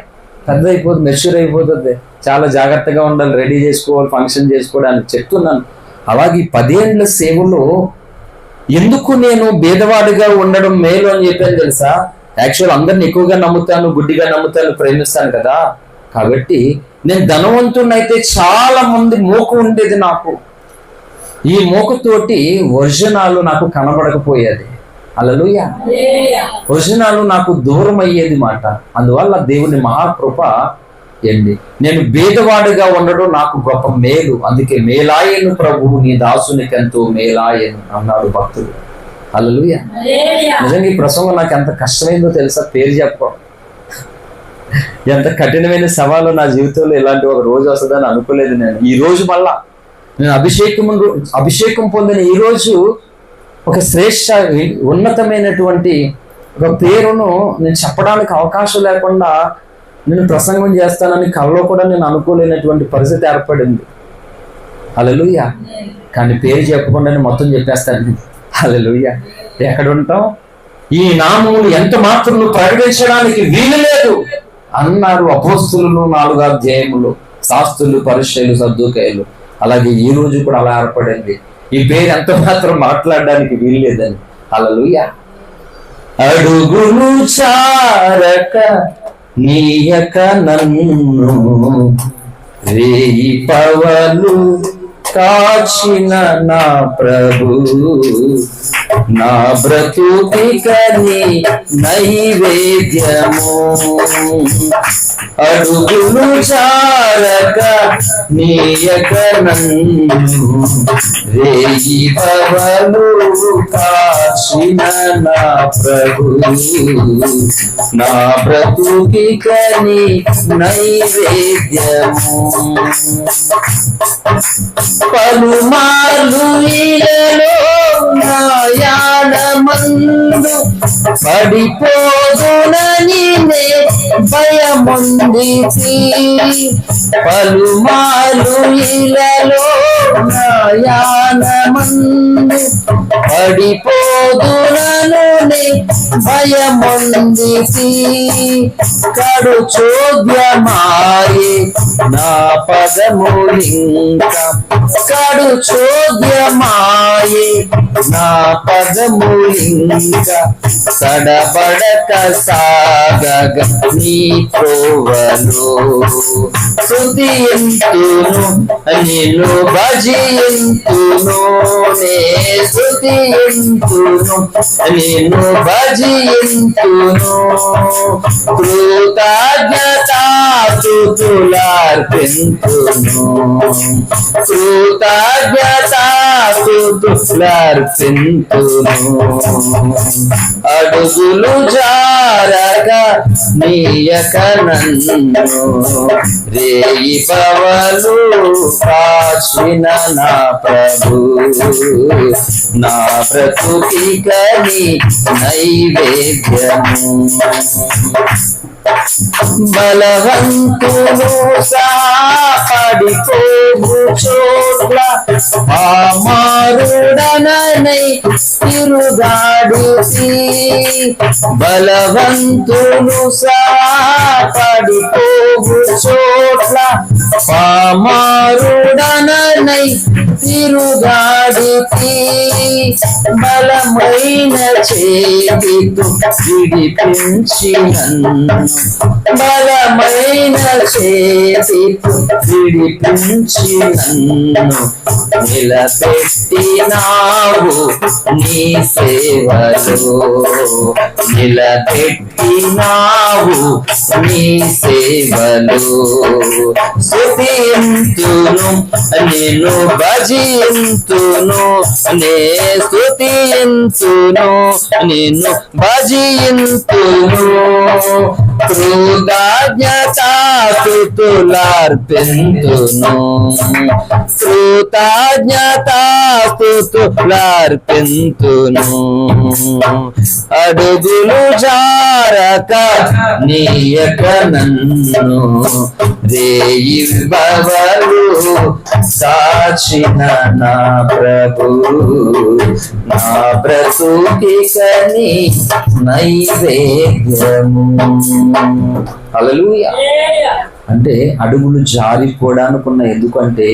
పెద్ద అయిపోతుంది, మెచ్యూర్ అయిపోతుంది. చాలా జాగ్రత్తగా ఉండాలి, రెడీ చేసుకోవాలి, ఫంక్షన్ చేసుకోవడానికి చెప్తున్నాను. అలాగే 10 ఏళ్ళ సేవలో ఎందుకు నేను భేదవాడిగా ఉండడం మేలు అని చెప్పాను తెలుసా? యాక్చువల్ అందరిని ఎక్కువగా నమ్ముతాను, గుడ్డిగా నమ్ముతాను, ప్రేమిస్తాను కదా. కాబట్టి నేను ధనవంతుడినైతే చాలా మంది మోకు ఉండేది నాకు. ఈ మోకుతోటి వర్జనాలు నాకు కనబడకపోయేది. హల్లెలూయా. వర్జనాలు నాకు దూరం అయ్యేది మాట. అందువల్ల దేవుని మహాకృప ఏంటి, నేను భేదవాడిగా ఉండడం నాకు గొప్ప మేలు. అందుకే మేలాయను ప్రభువు నీ దాసునికి ఎంతో మేలాయను అన్నాడు భక్తుడు. హల్లెలూయా. నిజంగా ఈ ప్రసంగం నాకు ఎంత కష్టమైందో తెలుసా? పేరు చెప్పడం ఎంత కఠినమైన సవాలు. నా జీవితంలో ఇలాంటి ఒక రోజు వస్తుందని అనుకోలేదు నేను. ఈ రోజు మళ్ళా నేను అభిషేకం పొందిన ఈ రోజు ఒక శ్రేష్ఠ ఉన్నతమైనటువంటి ఒక పేరును నేను చెప్పడానికి అవకాశం లేకుండా నేను ప్రసంగం చేస్తానని కలలో కూడా నేను అనుకోలేనటువంటి పరిస్థితి ఏర్పడింది. హల్లెలూయా. కానీ పేరు చెప్పకుండానే మొత్తం చెప్పేస్తాను. హల్లెలూయా. ఎక్కడ ఉంటాం? ఈ నామములు ఎంత మాత్రం ప్రకటించడానికి వీలు లేదు అన్నారు అపోస్తలులు 4 అధ్యాయములు, శాస్త్రులు, పరిసయ్యులు, సద్దూకయ్యులు. అలాగే ఈ రోజు కూడా అలా ఏర్పడింది. ఈ పేరు ఎంత మాత్రం మాట్లాడడానికి వీలు లేదని. హల్లెలూయా. అడుగులు చారక నీయక నన్ను రేయి పవలు కాచిన నా ప్రభు, నా బ్రతుకికని నైవేద్యము. అడుగులు చారక నీయక నన్ను రేయి పవలు కాచిన నా ప్రభు, నా బ్రతుకికని నైవేద్యము. పలుమార్లు ఇలలో నాయాడమందు పడిపోదునని నే భయముందితి. పలుమార్లు ఇలలో నాయాడమందు పడిపోదునను నే భయముందితి. కడు చోద్యమాయే నా పదములింక, కడు చోద్యమాయే నా పదములింక, సడబడక సాగగ నీ త్రోవలో. స్తుతింతును నిన్ను భజింతును, నే స్తుతింతును నిన్ను భజింతును. కృతజ్ఞతాస్తుతులర్పింతును, కృతజ్ఞతాస్తుతులర్పింతును. అడుగులు జారక నీయక నన్ను రేయి పవలు కాచిన నా ప్రభు, నా బ్రతుకికని నైవేద్యము. బలవంతులు సాపడిపోగు చోట్ల పామారుడనై తిరుగాడిసి. బలవంతులు సాపడిపోగు చోట్ల పామారుడనై తిరుగాడితి బలమైన చేతితో విడిపించి నన్ను, బలమైన చేతితో విడిపించి నన్ను నిలబెట్టినావు నీ సేవలో, నిలబెట్టినావు నీ సేవలో. స్తుతింతును నిన్ను భజింతును, నే స్తుతింతును నిన్ను భజింతును, కృతజ్ఞతాస్తుతులార్పింతును, కృతజ్ఞతాస్తుతులార్పింతును. అడుగులు జారక నీయక నన్ను రేయిబవలు సాచిన నా ప్రభు, నా బ్రతుకికని నైవేద్యము. హల్లెలూయా. అంటే అడుగులు జారిపోవడానికి ఉన్న, ఎందుకంటే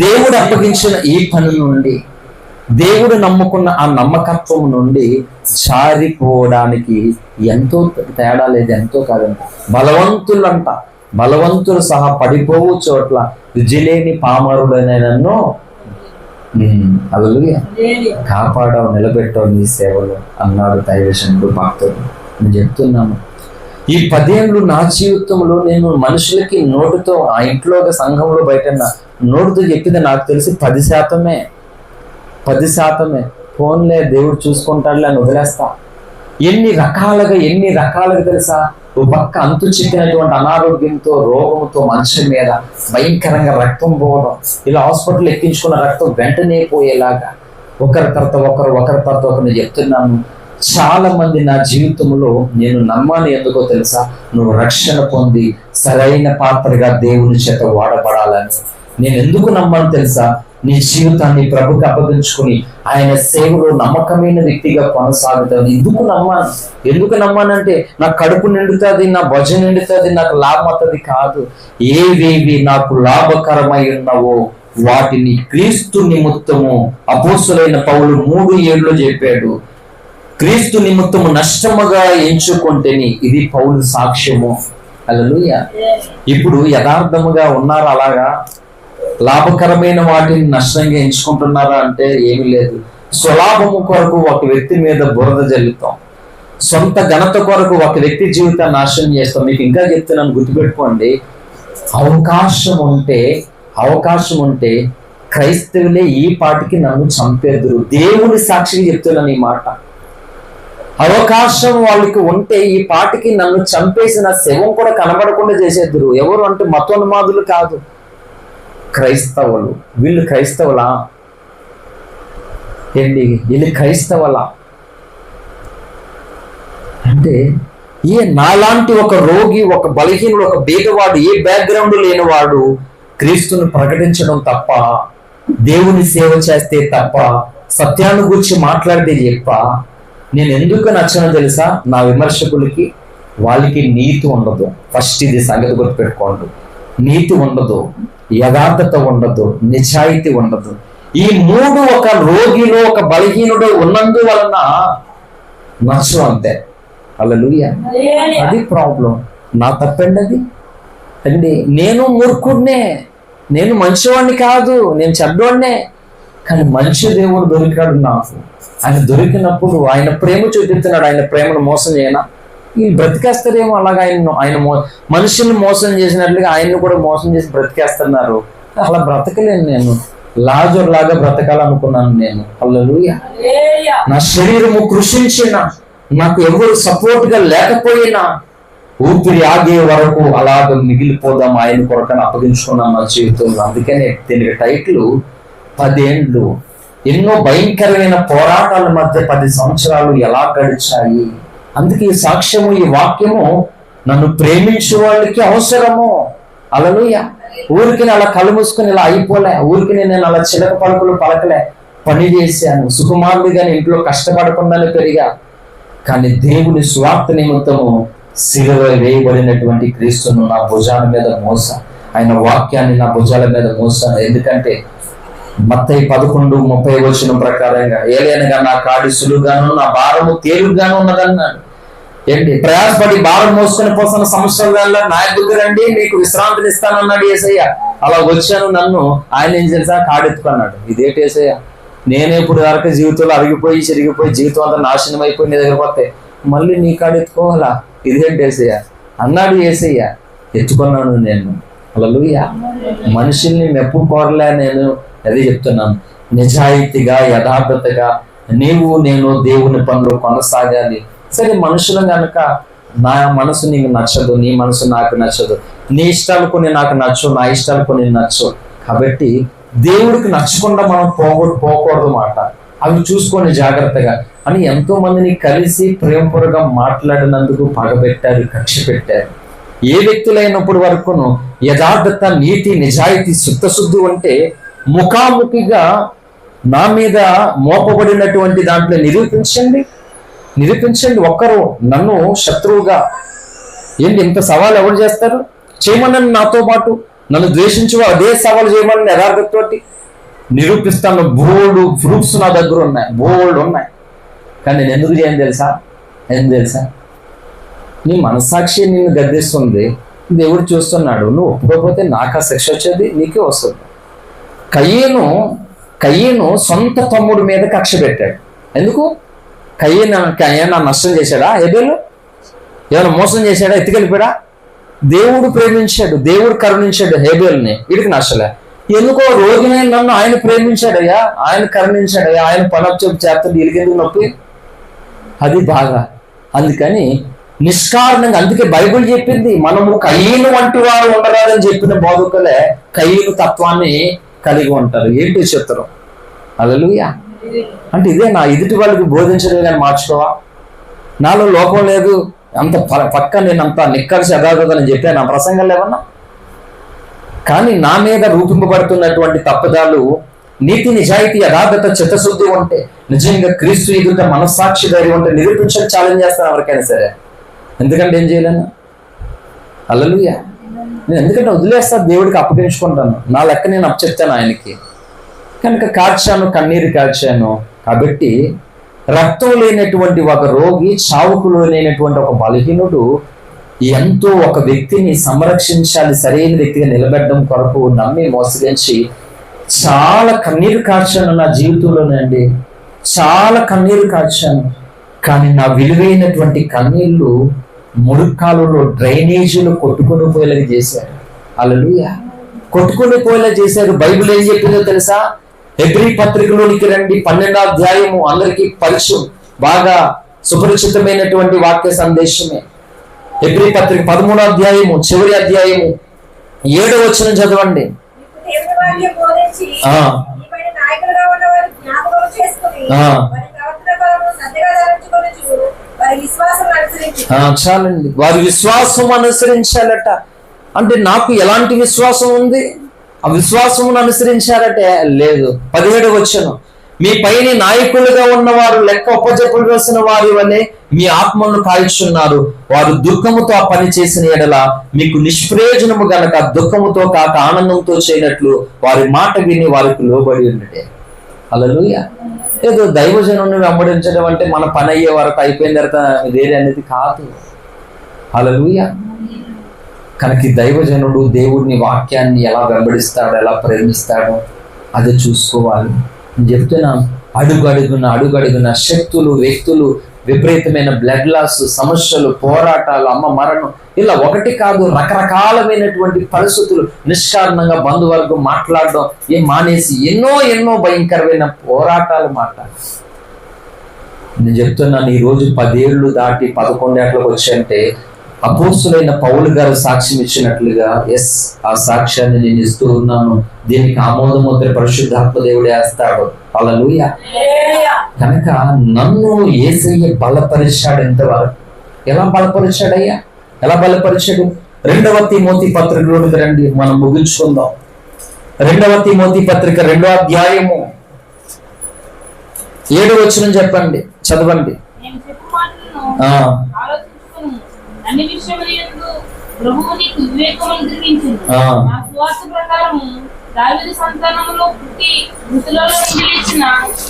దేవుడు అప్పగించిన ఈ పని నుండి, దేవుడు నమ్ముకున్న ఆ నమ్మకత్వం నుండి జారిపోవడానికి ఎంతో తేడా లేదు, ఎంతో కాదంట. బలవంతులంట, బలవంతులు సహా పడిపోవు చోట్ల విజిలేని పామరుడైన నన్ను హల్లెలూయా కాపాడావు, నిలబెట్టావు నీ సేవలో అన్నాడు దైవజనుడు భక్తుడు. నేను చెప్తున్నాను, ఈ 10 ఏళ్ళు నా జీవితంలో నేను మనుషులకి నోటుతో, ఆ ఇంట్లో సంఘంలో బయట నోటుతో చెప్పింది నాకు తెలిసి 10%. 10%. ఫోన్లే దేవుడు చూసుకుంటాడులే అని వదిలేస్తా. ఎన్ని రకాలుగా తెలుసా, ఓ పక్క అంతు చిక్కినటువంటి అనారోగ్యంతో, రోగంతో మనిషి మీద భయంకరంగా రక్తం పోవడం, ఇలా హాస్పిటల్ ఎక్కించుకున్న రక్తం వెంటనే పోయేలాగా ఒకరి తర్వాత ఒకరిని చెప్తున్నాను. చాలా మంది నా జీవితంలో నేను నమ్మాను, ఎందుకో తెలుసా, నువ్వు రక్షణ పొంది సరైన పాత్రగా దేవుని చేత వాడబడాలని. నేను ఎందుకు నమ్మాను తెలుసా, నీ జీవితాన్ని ప్రభుకి అప్పగించుకుని ఆయన సేవలో నమ్మకమైన వ్యక్తిగా కొనసాగుతాను. ఎందుకు నమ్మానంటే నా కడుపు నిండుతుంది, నా భుజం నిండుతుంది, నాకు లాభం అవుతుంది కాదు. ఏవేవి నాకు లాభకరమై ఉన్నావో వాటిని క్రీస్తు నిమిత్తము, అపోస్తులైన పౌలు 3:7 చెప్పాడు, క్రీస్తు నిమిత్తము నష్టముగా ఎంచుకుంటేని. ఇది పౌలు సాక్ష్యము. హల్లెలూయా. ఇప్పుడు యథార్థముగా ఉన్నారా? అలాగా లాభకరమైన వాటిని నష్టంగా ఎంచుకుంటున్నారా అంటే ఏమీ లేదు. స్వలాభము కొరకు ఒక వ్యక్తి మీద బురద జల్లుతాం, సొంత ఘనత కొరకు ఒక వ్యక్తి జీవితాన్ని నాశనం చేస్తాం. మీకు ఇంకా చెప్తున్నాను, గుర్తుపెట్టుకోండి, అవకాశం ఉంటే క్రైస్తవులే ఈ పాటికి నన్ను చంపేద్దురు. దేవుని సాక్షిగా చెప్తున్నాను ఈ మాట. అవకాశం వాళ్ళకి ఉంటే ఈ పాటికి నన్ను చంపేసిన శవం కూడా కనబడకుండా చేసేద్దురు. ఎవరు అంటే మతోన్మాదులు కాదు, క్రైస్తవులు. వీళ్ళు క్రైస్తవులా ఏంటి? వీళ్ళు క్రైస్తవులా అంటే నాలాంటి ఒక రోగి, ఒక బలహీనుడు, ఒక బీదవాడు, ఏ బ్యాక్గ్రౌండ్ లేనివాడు క్రీస్తును ప్రకటించడం తప్ప, దేవుని సేవ చేస్తే తప్ప, సత్యాన్ని గురించి మాట్లాడితే చెప్ప నేను ఎందుకు నచ్చను తెలుసా? నా విమర్శకులకి వాళ్ళకి నీతి ఉండదు. ఫస్ట్ ఇది సంగతి గుర్తుపెట్టుకోండి. నీతి ఉండదు, యథార్థత ఉండదు, నిజాయితీ ఉండదు. ఈ 3 ఒక రోగిలో, ఒక బలహీనుడు ఉన్నందువలన నచ్చు, అంతే. హల్లెలూయా. అది ప్రాబ్లం. నా తప్పండి అది అండి. నేను మూర్ఖుడినే, నేను మంచివాడిని కాదు, నేను చెడ్డవాడినే. కానీ మంచి దేవుడు దొరికాడు నాకు. ఆయన దొరికినప్పుడు ఆయన ప్రేమ చూపిస్తున్నాడు. ఆయన ప్రేమను మోసం చేయనా? వీళ్ళు బ్రతికేస్తారేమో అలాగా. ఆయన మనుషుల్ని మోసం చేసినట్లుగా ఆయన్ని కూడా మోసం చేసి బ్రతికేస్తున్నారు. అలా బ్రతకలేను నేను. లాజర్ లాగా బ్రతకాలనుకున్నాను నేను. హల్లెలూయా. నా శరీరము కృషించిన, నాకు ఎవరు సపోర్ట్ గా లేకపోయినా ఊపిరి ఆగే వరకు అలాగ మిగిలిపోదాం ఆయన కొరకని అప్పగించుకున్నాను నా జీవితంలో. అందుకనే దీనికి టైటిల్ 10 ఏళ్ళు. ఎన్నో భయంకరమైన పోరాటాల మధ్య 10 సంవత్సరాలు ఎలా గడిచాయి. అందుకే ఈ సాక్ష్యము, ఈ వాక్యము నన్ను ప్రేమించే వాళ్ళకి అవసరము. హల్లెలూయా. ఊరికి అలా కళ్ళు మూసుకొని ఇలా అయిపోలే, ఊరికి నేను అలా చిలక పలుకులు పలకలే. పని చేశాను, సుకుమారుడిగానే ఇంట్లో కష్టపడకుండానే పెరిగా. కానీ దేవుని స్వార్థ నిమిత్తము సిలువ వేయబడినటువంటి క్రీస్తును నా భుజాల మీద మోసా, ఆయన వాక్యాన్ని నా భుజాల మీద మోసాను. ఎందుకంటే మత్తయి 11:30 ప్రకారంగా ఏలైనగా నా కాడి సులువుగాను నా భారము తేలికగాను ఉన్నదన్నాడు. ఏంటి ప్రయాసపడి భారం మోసుకొని పోతున్న సంవత్సరాల నా దగ్గర రండి మీకు విశ్రాంతిని ఇస్తానన్నాడు యేసయ్య. అలా వచ్చాను, నన్ను ఆయన ఏం చేసా కాడెత్తుకున్నాడు. ఇదేంటి యేసయ్య, నేనే ఇప్పుడు వరకు జీవితంలో అరిగిపోయి చిరిగిపోయి జీవితం అంతా నాశనం అయిపోయి నీ దగ్గర పోతే మళ్ళీ నీ కాడెత్తుకోవాలా, ఇదేంటి యేసయ్య అన్నాడు యేసయ్య. ఎత్తుకున్నాను నేను. హల్లెలూయా. మనుషుల్ని మెప్పు కోరలే నేను, అదే చెప్తున్నాను. నిజాయితీగా యథార్థతగా నీవు నేను దేవుని పనులు కొనసాగాలి. సరే మనుషులు కనుక నా మనసు నీకు నచ్చదు, నీ మనసు నాకు నచ్చదు, నీ ఇష్టాలు కొన్ని నాకు నచ్చు, నా ఇష్టాలు కొన్ని నచ్చు. కాబట్టి దేవుడికి నచ్చకుండా మనం పోకూడదు మాట. అవి చూసుకొని జాగ్రత్తగా అని ఎంతో మందిని కలిసి ప్రేమపూర్వకంగా మాట్లాడినందుకు పగబెట్టారు, కక్ష పెట్టారు. ఏ వ్యక్తులైనప్పుడు వరకును యథార్థత, నీతి, నిజాయితీ, చిత్తశుద్ధి ఉంటే ముఖాముఖిగా నా మీద మోపబడినటువంటి దాంట్లో నిరూపించండి. ఒక్కరు నన్ను శత్రువుగా ఏంటి ఇంత సవాలు ఎవరు చేస్తారు? చేయమని నాతో పాటు నన్ను ద్వేషించు అదే సవాలు చేయమని యథార్థతతోటి నిరూపిస్తాను. బోల్డ్ ప్రూఫ్స్ నా దగ్గర ఉన్నాయి, బోల్డ్ ఉన్నాయి. కానీ నేను ఎందుకు చేయను తెలుసా? నీ మనస్సాక్షి నిన్ను గద్దిస్తుంది, దేవుడు చూస్తున్నాడు. నువ్వు ఒప్పుకోకపోతే నాకు ఆ శిక్ష వచ్చేది, నీకే వస్తుంది. కయ్యను సొంత తమ్ముడి మీద కక్ష పెట్టాడు. ఎందుకు? కయ్యను నష్టం చేశాడా? హేబేలు ఏమైనా మోసం చేశాడా? ఎత్తుకెళ్ళిపోయాడా? దేవుడు ప్రేమించాడు, దేవుడు కరుణించాడు హేబేల్ని, వీడికి నష్టలే. ఎందుకో రోజునే నన్ను ఆయన ప్రేమించాడయ్యా, ఆయన కరుణించాడయ్యా, ఆయన పనొచ్చేపు చేస్తాడు, వీళ్ళకెందుకు నొప్పి? అది బాగా. అందుకని నిష్కారణంగా, అందుకే బైబిల్ చెప్పింది మనము కయ్యను వంటి వారు ఉండరాదని చెప్పిన బోధకులే కయ్యను తత్వాన్ని కలిగి ఉంటారు. ఏంటి చిత్రం? హల్లెలూయా. అంటే ఇదే నా ఎదుటి వాళ్ళకి బోధించడం కానీ మార్చుకోవా? నాలో లోపం లేదు, అంత పక్క నేను అంత నిక్కర్సి యథార్థతని చెప్పాను నా ప్రసంగం లేవన్నా. కానీ నా మీద రూపింపబడుతున్నటువంటి తప్పుదాలు, నీతి, నిజాయితీ, యథార్థత, చిత్తశుద్ధి ఉంటే, నిజంగా క్రీస్తు ఎదుట మనస్సాక్షి ధైర్యం ఉంటే నిరూపించడం ఛాలెంజ్ చేస్తాను ఎవరికైనా సరే. ఎందుకంటే ఏం చేయలేను. హల్లెలూయా. నేను ఎందుకంటే వదిలేస్తా, దేవుడికి అప్పగించుకుంటాను. నా లెక్క నేను అప్పచెప్తాను ఆయనకి. కనుక కన్నీరు కార్చాను. కాబట్టి రక్తం లేనటువంటి ఒక రోగి, చావుకు లేనటువంటి ఒక బలహీనుడు ఎంతో ఒక వ్యక్తిని సంరక్షించాలి, సరైన వ్యక్తిగా నిలబెట్టడం కొరకు నమ్మి మోసగించి చాలా కన్నీరు కార్చాను నా జీవితంలోనండి. చాలా కన్నీరు కార్చాను. కానీ నా విలువైనటువంటి కన్నీళ్లు మురుక్కాలలో డ్రైనేజీలు కొట్టుకొని పోయేలా చేశారు. హల్లెలూయా. కొట్టుకొని పోయేలా చేశారు. బైబిల్ ఏం చెప్పిందో తెలుసా? హెబ్రీ పత్రికలోనికి రండి, 12వ అధ్యాయము, అందరికీ పరిచయం, బాగా సుపరిచితమైనటువంటి వాక్య సందేశమే. హెబ్రీ పత్రిక 13వ అధ్యాయము, చివరి అధ్యాయము, 7వ వచనం చదవండి. చాలండి, వారి విశ్వాసం అనుసరించాలట. అంటే నాకు ఎలాంటి విశ్వాసం ఉంది? ఆ విశ్వాసమును అనుసరించారటే లేదు. 17వ వచనం, మీ పైన నాయకులుగా ఉన్నవారు లెక్క ఒప్పజెప్పవలసిన వారి వలె మీ ఆత్మను కాల్చున్నారు. వారు దుఃఖముతో ఆ పని చేసిన ఎడల మీకు నిష్ప్రయోజనము గనక దుఃఖముతో కాక ఆనందంతో చేయనట్లు వారి మాట విని వారికి లోబడి ఉండటే. హల్లెలూయా. ఏదో దైవజనుని వెంబడించడం అంటే మన పని అయ్యే వరకు అయిపోయిన తర్వాత వేరే అనేది కాదు. హల్లెలూయా. కనుక దైవజనుడు దేవుడిని వాక్యాన్ని ఎలా వెంబడిస్తాడో, ఎలా ప్రేమిస్తాడో అది చూసుకోవాలి. నేను చెప్తున్నాను, అడుగడుగున శక్తులు, వ్యక్తులు, విపరీతమైన బ్లడ్ లాస్, సమస్యలు, పోరాటాలు, అమ్మ మరణం, ఇలా ఒకటి కాదు రకరకాలమైనటువంటి పరిస్థితులు, నిష్కారణంగా బంధువర్గం మాట్లాడడం ఏం మానేసి ఎన్నో భయంకరమైన పోరాటాలు మాట్లాడారు. నేను చెప్తున్నాను, ఈరోజు 10 ఏళ్ళు దాటి 11 ఏళ్ళకి వచ్చాయంటే అపోస్తులైన పౌలు గారు సాక్ష్యం ఇచ్చినట్లుగా ఆ సాక్ష్యాన్ని నేను ఇస్తూ ఉన్నాను. దీనికి ఆమోదముద్ర పరిశుద్ధాత్మ దేవుడే వేస్తాడు. హల్లెలూయా. కనుక నన్ను యేసయ్య బలపరిచాడు. ఎంతవరకు? ఎలా బలపరిచాడయ్యా? ఎలా బలపరిచాడు? 2వ తిమోతి పత్రికలోకి రండి, మనం ముగించుకుందాం. 2వ తిమోతి పత్రిక 2వ అధ్యాయము 7వ వచనం చెప్పండి, చదవండి. అన్ని విషయములందు ప్రభువు నీకు వివేకమును అనుగ్రహించును. నా సువార్త ప్రకారము దావీదు సంతానములో పుట్టి మృతులలో నుండి లేచిన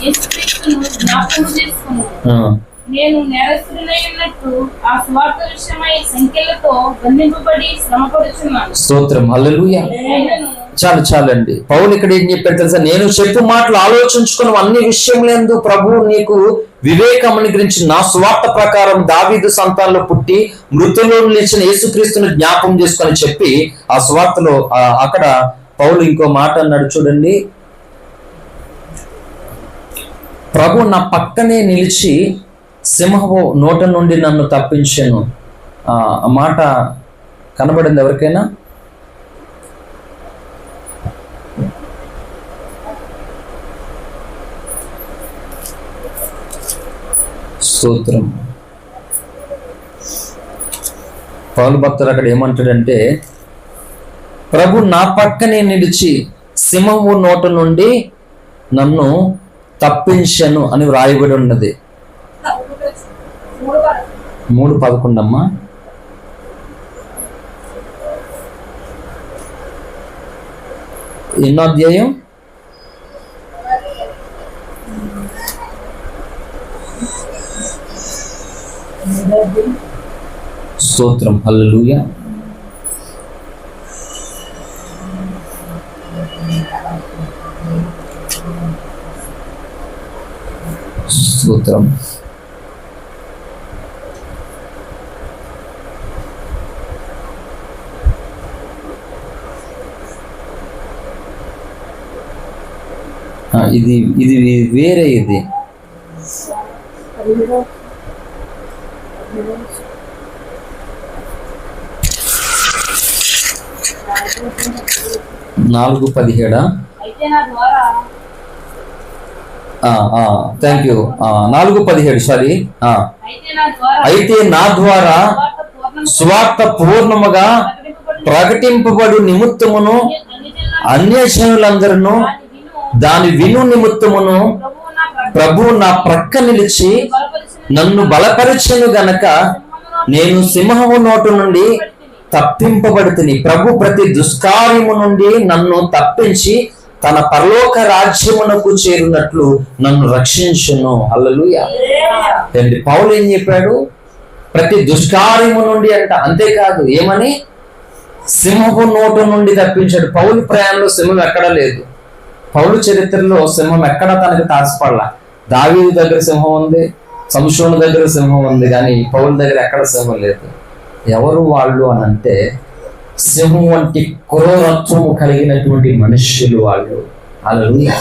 యేసుక్రీస్తును జ్ఞాపకం చేసుకున్నాను. నేను నేరస్తుడినై ఉన్నట్టు ఆ సువార్త విషయమై సంఖ్యలతో బంధింపబడి శ్రమపడుచున్నాను. స్తోత్రం, హల్లెలూయా. చాలండి. పౌలు ఇక్కడ ఏం చెప్పాడు తెలుసా? నేను చెప్పు మాటలు ఆలోచించుకున్న అన్ని విషయములందు ప్రభువు నీకు వివేకం అనుగ్రహించి నా సువార్త ప్రకారం దావీదు సంతానంలో పుట్టి మృతుల్లో నిలిచిన యేసుక్రీస్తును జ్ఞాపకం చేసుకొని చెప్పి ఆ సువార్తలో అక్కడ పౌలు ఇంకో మాట అన్నాడు చూడండి. ప్రభు నా పక్కనే నిలిచి సింహము నోట నుండి నన్ను తప్పించాను. ఆ మాట కనబడింది ఎవరికైనా? స్తోత్రం. పౌలు భక్తుడు అక్కడ ఏమంటాడంటే, ప్రభు నా పక్కనే నిలిచి సింహము నోట నుండి నన్ను తప్పించను అని వ్రాయబడి ఉన్నది. 3:11 అమ్మా. ఎన్నో అధ్యాయం? స్తోత్రం, హల్లెలూయా. స్తోత్రం. ఇది వేరే. ఇది 4:17. Thank you. 4:17 సారీ. అయితే నా ద్వారా స్వార్థ పూర్ణముగా ప్రకటింపబడు నిమిత్తమును అన్యజనులందరూ దాని విను నిమిత్తమును ప్రభువు నా ప్రక్క నిలిచి నన్ను బలపరచెను గనక నేను సింహము నోటు నుండి తప్పింపబడుతుని. ప్రభు ప్రతి దుష్కార్యము నుండి నన్ను తప్పించి తన పరలోక రాజ్యమునకు చేరినట్లు నన్ను రక్షించును. హల్లెలూయా. తండ్రి పౌలు ఏం చెప్పాడు? ప్రతి దుష్కార్యము నుండి అంట. అంతేకాదు, ఏమని? సింహపు నోటు నుండి తప్పించాడు. పౌలు ప్రయాణంలో సింహం ఎక్కడా లేదు. పౌలు చరిత్రలో సింహం ఎక్కడ తనకి తారసపడలా. దావీదు దగ్గర సింహం ఉంది, సంసోను దగ్గర సింహం ఉంది, కానీ పౌలు దగ్గర ఎక్కడ సింహం లేదు. ఎవరు వాళ్ళు అని అంటే, సింహం వంటి క్రూరత్వము కలిగినటువంటి మనుష్యులు వాళ్ళు. హల్లెలూయా.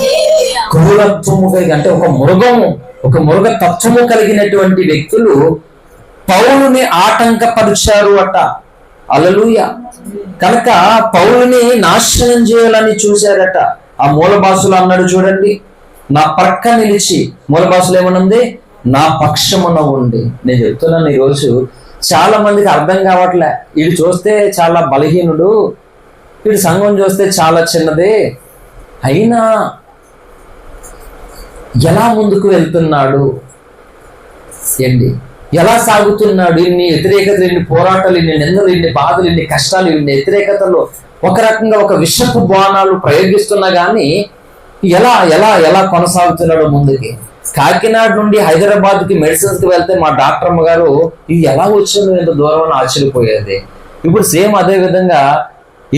క్రూరత్వము కలిగి అంటే ఒక మృగ తత్వము కలిగినటువంటి వ్యక్తులు పౌలుని ఆటంకపరిచారు అట. హల్లెలూయా. కనుక పౌలుని నాశనం చేయాలని చూశారట. ఆ మూల భాషలో అన్నాడు చూడండి, నా ప్రక్క నిలిచి. మూల భాషలో ఏమనుంది? నా పక్షమున ఉండి. నేను చెప్తున్నాను, ఈరోజు చాలా మందికి అర్థం కావట్లే. వీడు చూస్తే చాలా బలహీనుడు, వీడు సంఘం చూస్తే చాలా చిన్నదే, అయినా ఎలా ముందుకు వెళ్తున్నాడు ఏంటి, ఎలా సాగుతున్నాడు, ఇన్ని వ్యతిరేకతలు, ఇన్ని పోరాటాలు, ఇన్ని నిందలు, ఇన్ని బాధలు, ఇన్ని కష్టాలు, ఇన్ని వ్యతిరేకతలు, ఒక రకంగా ఒక విషపు బాణాలు ప్రయోగిస్తున్నా కానీ ఎలా ఎలా ఎలా కొనసాగుతున్నాడు ముందుకి. కాకినాడ నుండి హైదరాబాద్కి మెడిసిన్స్కి వెళ్తే మా డాక్టర్ అమ్మ గారు ఇది ఎలా వచ్చిందో ఎంత దూరం ఆశ్చర్యపోయేది. ఇప్పుడు సేమ్ అదే విధంగా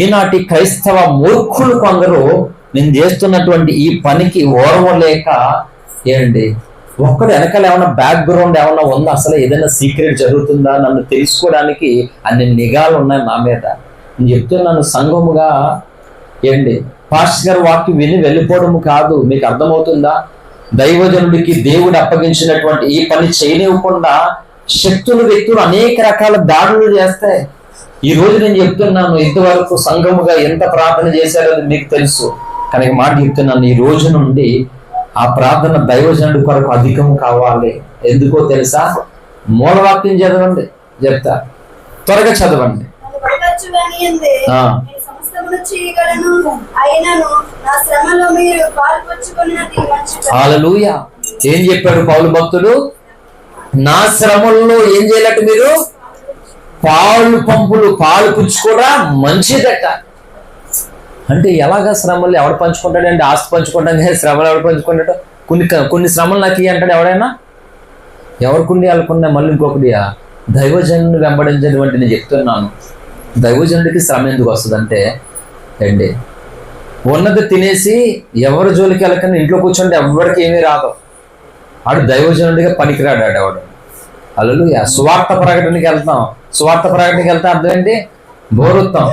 ఈనాటి క్రైస్తవ మూర్ఖులు కొందరు నేను చేస్తున్నటువంటి ఈ పనికి ఓర్వలేక ఏంటి, ఒక్కడు వెనకాల ఏమన్నా బ్యాక్గ్రౌండ్ ఏమన్నా ఉందా, అసలు ఏదైనా సీక్రెట్ జరుగుతుందా, నన్ను తెలుసుకోవడానికి అన్ని నిఘాలు ఉన్నాయి నా మీద. నేను చెప్తున్నాను, సంఘముగా ఏంటి పాస్టర్ గారు వాక్యం విని వెళ్ళిపోవడము కాదు. మీకు అర్థమవుతుందా? దైవజనుడికి దేవుడు అప్పగించినటువంటి ఈ పని చేయనివ్వకుండా శక్తులు, వ్యక్తులు అనేక రకాల దాడులు చేస్తాయి. ఈ రోజు నేను చెప్తున్నాను, ఇంతవరకు సంఘముగా ఎంత ప్రార్థన చేశారో మీకు తెలుసు. కానీ మాట చెప్తున్నాను, ఈ రోజు నుండి ఆ ప్రార్థన దైవజనుడి కొరకు అధికం కావాలి. ఎందుకో తెలుసా? మూలవాక్యం చదవండి, చెప్తా, త్వరగా చదవండి. హల్లెలూయా. ఏం చెప్పాడు పౌలు భక్తుడు? నా శ్రమల్లో ఏం చేయాలట మీరు? పాలు పుచ్చుకోవడం మంచిదట. అంటే ఎలాగా శ్రమలు ఎవడు పంచుకుంటాడు అంటే ఆస్తి పంచుకుంటాం కానీ శ్రమలు ఎవడు పంచుకుంటాడు? కొన్ని శ్రమలు నాకు ఇవి అంటాడు ఎవడైనా? ఎవరికుండి వాళ్ళకున్నా మళ్ళీ ఇంకొకటి దైవజనుని వెంబడించినటువంటి నేను చెప్తున్నాను. దైవజనుడికి శ్రమ ఎందుకు వస్తుందంటే అండి, ఉన్నది తినేసి ఎవరి జోలికి వెళ్ళకుండా ఇంట్లో కూర్చుంటే ఎవరికి ఏమీ రాదు. ఆడు దైవజనుడిగా పనికిరాడు ఆడవాడు. హల్లెలూయా. సువార్త ప్రకటనకి వెళ్తాం. సువార్త ప్రకటనకి వెళ్తాం అర్థం ఏంటి? బోరుతాం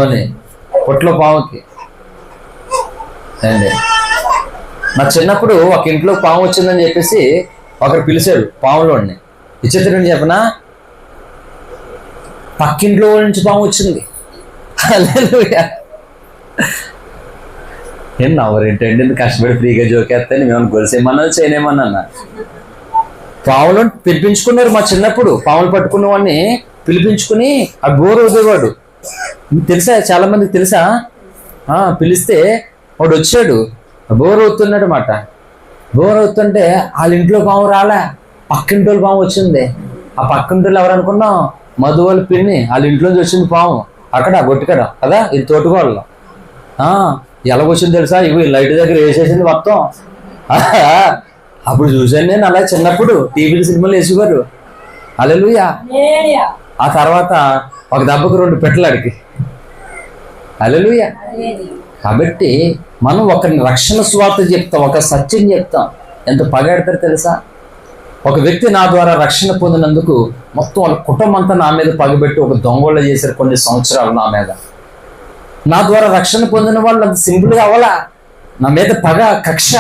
అని పొట్లో పాముకి అండి. నా చిన్నప్పుడు ఒక ఇంట్లో పాము వచ్చిందని చెప్పేసి ఒకరు పిలిచాడు పాములోని. విచిత్రం చెప్పనా, పక్కింట్లో నుంచి పాము వచ్చింది. హల్లెలూయా. ఏం నవ్వరేంటండి, కష్టపడి ఫ్రీగా జోకేస్తే మేము గొలిసేమన్నా చేయనేమన్నా. పాములు పిలిపించుకున్నారు మా చిన్నప్పుడు. పాములు పట్టుకున్న వాడిని పిలిపించుకుని ఆ బోరు వదిలేవాడు. తెలుసా, చాలా మందికి తెలుసా? పిలిస్తే వాడు వచ్చాడు, బోరు అవుతున్నాడు అన్నమాట. బోరు అవుతుంటే వాళ్ళ ఇంట్లో పాము రాలే, పక్కింటి వాళ్ళు పాము వచ్చింది. ఆ పక్కింటి వాళ్ళు ఎవరు అనుకున్నాం? మధు వాళ్ళ పిన్ని. వాళ్ళ ఇంట్లోంచి వచ్చింది పాము. అక్కడ గొట్టుకడ కదా, ఇది తోటుకోళ్ళు. ఎలాగొచ్చింది తెలుసా? ఇవి లైట్ దగ్గర వేసేసింది మొత్తం. అప్పుడు చూశాను నేను అలా చిన్నప్పుడు టీవీలు సినిమాలు వేసేవారు. హల్లెలూయా. ఆ తర్వాత ఒక దెబ్బకు 2 పెట్టలు అడిగి. హల్లెలూయా. కాబట్టి మనం ఒక రక్షణ సువార్త చెప్తాం, ఒక సత్యం చెప్తాం, ఎంత పగెడతారు తెలుసా? ఒక వ్యక్తి నా ద్వారా రక్షణ పొందినందుకు మొత్తం వాళ్ళ కుటుంబం అంతా నా మీద పగబెట్టి ఒక దొంగోళ్ళ చేశారు కొన్ని సంవత్సరాలు నా మీద. నా ద్వారా రక్షణ పొందిన వాళ్ళు అంత సింపుల్గా అవ్వాలా, నా మీద పగ, కక్ష.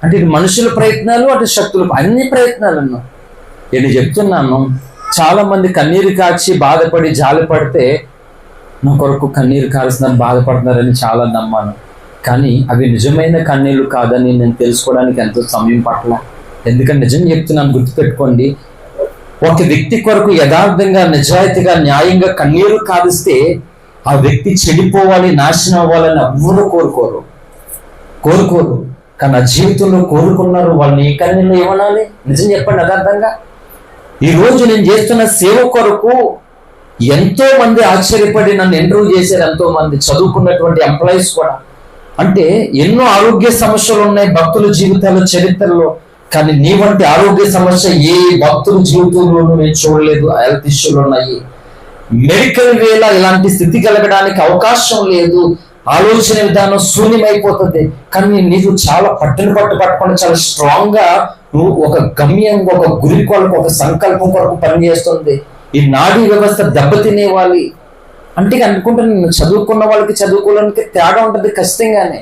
అంటే ఇటు మనుషుల ప్రయత్నాలు, అటు శక్తులు, అన్ని ప్రయత్నాలను నేను చెప్తున్నాను. చాలా మంది కన్నీరు కాచి బాధపడి జాలి పడితే నా కొరకు కన్నీరు కాల్సిన బాధపడుతున్నారని చాలా నమ్మాను. కానీ అవి నిజమైన కన్నీళ్ళు కాదని నేను తెలుసుకోవడానికి ఎంతో సమయం పట్ల. ఎందుకంటే నిజం చెప్తున్నాను, గుర్తుపెట్టుకోండి. ఒక వ్యక్తి కొరకు యథార్థంగా, నిజాయితీగా, న్యాయంగా కన్నీరు కాదిస్తే ఆ వ్యక్తి చెడిపోవాలి, నాశనం అవ్వాలని ఎవ్వరూ కోరుకోరు. కానీ ఆ జీవితంలో కోరుకున్నారు. వాళ్ళని ఈ కన్నీళ్ళు ఏమనాలి? నిజం చెప్పండి యథార్థంగా. ఈరోజు నేను చేస్తున్న సేవ కొరకు ఎంతో మంది ఆశ్చర్యపడి నన్ను ఇంటర్వ్యూ చేశారు. ఎంతో మంది చదువుకున్నటువంటి ఎంప్లాయీస్ కూడా. అంటే ఎన్నో ఆరోగ్య సమస్యలు ఉన్నాయి భక్తుల జీవితాల చరిత్రలో. కానీ నీ వంటి ఆరోగ్య సమస్య ఏ భక్తుల జీవితంలోనూ నేను చూడలేదు. హెల్త్ ఇష్యూలు ఉన్నాయి. మెడికల్ వేళ ఇలాంటి స్థితి కలగడానికి అవకాశం లేదు. ఆలోచన విధానం శూన్యమైపోతుంది. కానీ నీకు చాలా పట్టుకొని చాలా స్ట్రాంగ్ గా నువ్వు ఒక గమ్యం, ఒక గురి కొరకు, ఒక సంకల్పం కొరకు పనిచేస్తుంది. ఈ నాడీ వ్యవస్థ దెబ్బతినేవాలి అంటే అనుకుంటే నేను చదువుకున్న వాళ్ళకి చదువుకోవడానికి తేడా ఉంటుంది, ఖచ్చితంగానే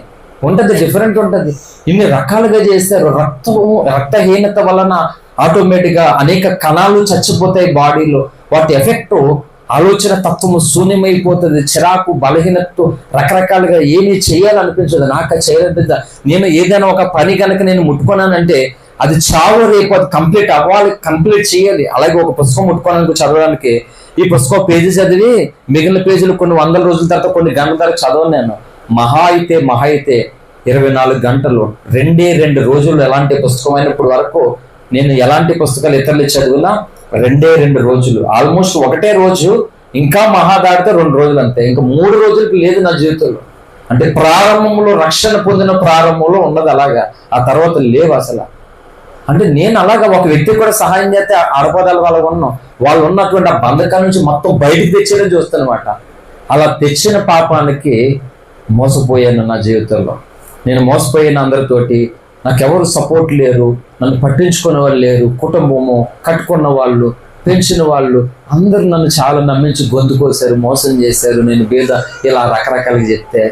ఉంటుంది, డిఫరెంట్ ఉంటుంది. ఇన్ని రకాలుగా చేస్తారు. రక్తహీనత వలన ఆటోమేటిక్గా అనేక కణాలు చచ్చిపోతాయి బాడీలో. వాటి ఎఫెక్ట్ ఆలోచన తత్వము శూన్యమైపోతుంది. చిరాకు, బలహీనత, రకరకాలుగా ఏమీ చేయాలనిపించదు. నాకు చేయాలనిపించదు. నేను ఏదైనా ఒక పని కనుక నేను ముట్టుకున్నానంటే అది చావు రేపు అది కంప్లీట్ అవ్వాలి, కంప్లీట్ చేయాలి. అలాగే ఒక పుస్తకం ముట్టుకోవడానికి చదవడానికి ఈ పుస్తకం పేజీ చదివి మిగిలిన పేజీలు కొన్ని 100 రోజుల తర్వాత, కొన్ని గంటల తర్వాత చదవను నేను. మహా అయితే 24 గంటలు, 2 రోజులు ఎలాంటి పుస్తకం అయినప్పుడు వరకు నేను ఎలాంటి పుస్తకాలు ఇతరులు చదివినా 2 రోజులు, ఆల్మోస్ట్ ఒకటే రోజు, ఇంకా మహా దాటితే 2 రోజులు అంతే. ఇంకా 3 రోజులకి లేదు నా జీవితంలో. అంటే ప్రారంభంలో రక్షణ పొందిన ప్రారంభంలో ఉన్నది అలాగా, ఆ తర్వాత లేవు అసలు. అంటే నేను అలాగా ఒక వ్యక్తికి కూడా సహాయం చేస్తే ఆడపదాలు వాళ్ళకు ఉన్నాం, వాళ్ళు ఉన్నటువంటి ఆ బంధకాల నుంచి మొత్తం బయటకు తెచ్చేయడం చూస్తానమాట. అలా తెచ్చిన పాపానికి మోసపోయాను నా జీవితంలో. నేను మోసపోయాను అందరితోటి. నాకెవరు సపోర్ట్ లేరు, నన్ను పట్టించుకునే వాళ్ళు లేరు. కుటుంబము, కట్టుకున్న వాళ్ళు, పెంచిన వాళ్ళు అందరూ నన్ను చాలా నమ్మించి గొంతు కోసారు, మోసం చేశారు. నేను బీద ఇలా రకరకాలుగా చెప్తే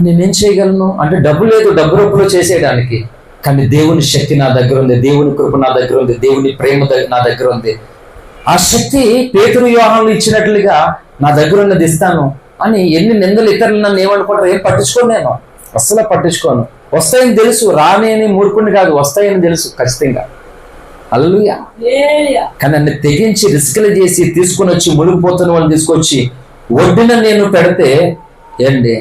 నేనేం చేయగలను? అంటే డబ్బు లేదు, డబ్బు రూపంలో చేసేయడానికి. కానీ దేవుని శక్తి నా దగ్గర ఉంది, దేవుని కృప నా దగ్గర ఉంది, దేవుని ప్రేమ నా దగ్గర ఉంది. ఆ శక్తి పేతురు యోహానులు ఇచ్చినట్లుగా నా దగ్గర ఉన్నది ఇస్తాను అని. ఎన్ని నిందలు ఇతరులు నన్ను ఏమనుకుంటారు, ఏం పట్టించుకోను, నేను అస్సలు పట్టించుకోను. వస్తాయని తెలుసు, రానేని మూర్ఖుని కాదు, వస్తాయని తెలుసు ఖచ్చితంగా. హల్లెలూయా. కానీ నన్ను తెగించి రిస్క్లు చేసి తీసుకుని వచ్చి మునిగిపోతున్న వాళ్ళని తీసుకొచ్చి ఒడ్డున నేను పెడితే ఏంటి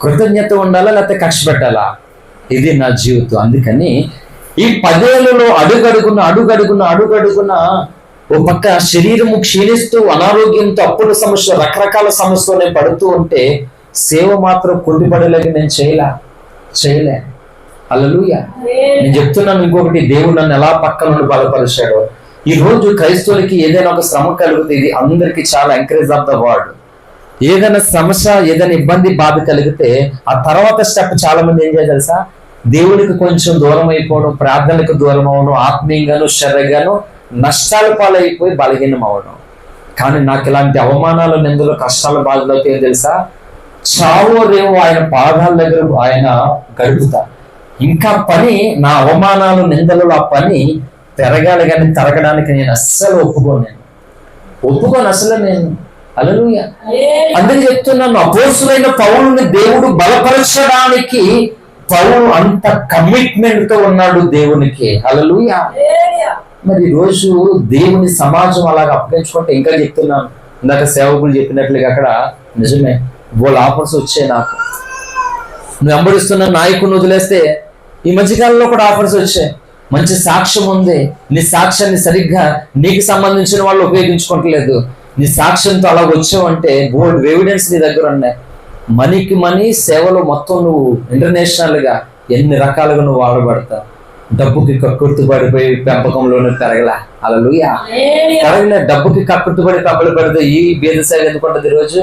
కృతజ్ఞత ఉండాలా లేకపోతే కక్ష పెట్టాలా? ఇది నా జీవితం. అందుకని ఈ 10 ఏళ్లలో అడుగడుగున ఓ పక్క శరీరము క్షీణిస్తూ, అనారోగ్యంతో, అప్పుల సమస్య, రకరకాల సమస్యలు నేను పడుతూ ఉంటే సేవ మాత్రం కుంటిపడేలాగా నేను చేయలే. హల్లెలూయా. నేను చెప్తున్నాను ఇంకొకటి, దేవుడు నన్ను ఎలా పక్కన నుండి బలపరిచాడో. ఈ రోజు క్రైస్తవులకి ఏదైనా ఒక శ్రమ కలిగితే, ఇది అందరికీ చాలా ఎంకరేజ్ ఆఫ్ ద వర్డ్. ఏదైనా సమస్య, ఏదైనా ఇబ్బంది, బాధ కలిగితే ఆ తర్వాత స్టెప్ చాలా మంది ఏం చేయాలి తెలుసా? దేవుడికి కొంచెం దూరం అయిపోవడం, ప్రార్థనలకు దూరం అవడం, ఆత్మీయంగాను శరీరంగాను నష్టాలు పాలైపోయి బలహీనం అవడం. కానీ నాకు ఇలాంటి అవమానాలు, నిందలు, కష్టాల బాధలు ఏం తెలుసా? చావో రేవో ఆయన పాదాల దగ్గర ఆయన గడుపుతా. ఇంకా పని, నా అవమానాలు, నిందలు, ఆ పని పెరగాలి కానీ తరగడానికి నేను అస్సలు ఒప్పుకోను అసలు నేను. హల్లెలూయా. అందుకే చెప్తున్నాను, అపోస్తులైన పౌలుని దేవుడు బలపరచడానికి పౌలు అంత కమిట్మెంట్ తో ఉన్నాడు దేవునికి. హల్లెలూయా. మరి రోజు దేవుని సమాజం అలాగ అప్పగించుకుంటే, ఇంకా చెప్తున్నాను, ఇందాక సేవకులు చెప్పినట్లుగా అక్కడ నిజమే వాళ్ళు ఆఫర్స్ వచ్చాయి. నాకు నువ్వు వెంబడిస్తున్న నాయకుడిని వదిలేస్తే ఈ మధ్యకాలంలో కూడా ఆఫర్స్ వచ్చాయి. మంచి సాక్ష్యం ఉంది, నీ సాక్ష్యాన్ని సరిగ్గా నీకు సంబంధించిన వాళ్ళు ఉపయోగించుకోవట్లేదు. నీ సాక్ష్యంతో అలా వచ్చావంటే బోర్డు ఎవిడెన్స్ నీ దగ్గర ఉన్నాయి. మనీకి మనీ సేవలో మొత్తం నువ్వు ఇంటర్నేషనల్ గా ఎన్ని రకాలుగా నువ్వు వాడబడతావు. డబ్బుకి కక్కుర్తిపడిపోయి పెంపకంలోనే పెరగలే. హల్లెలూయా. పెరగలే. డబ్బుకి కక్కుర్తిపడి పెంపలు పెడితే ఈ బీద సేవ ఎందుకుంటది? రోజు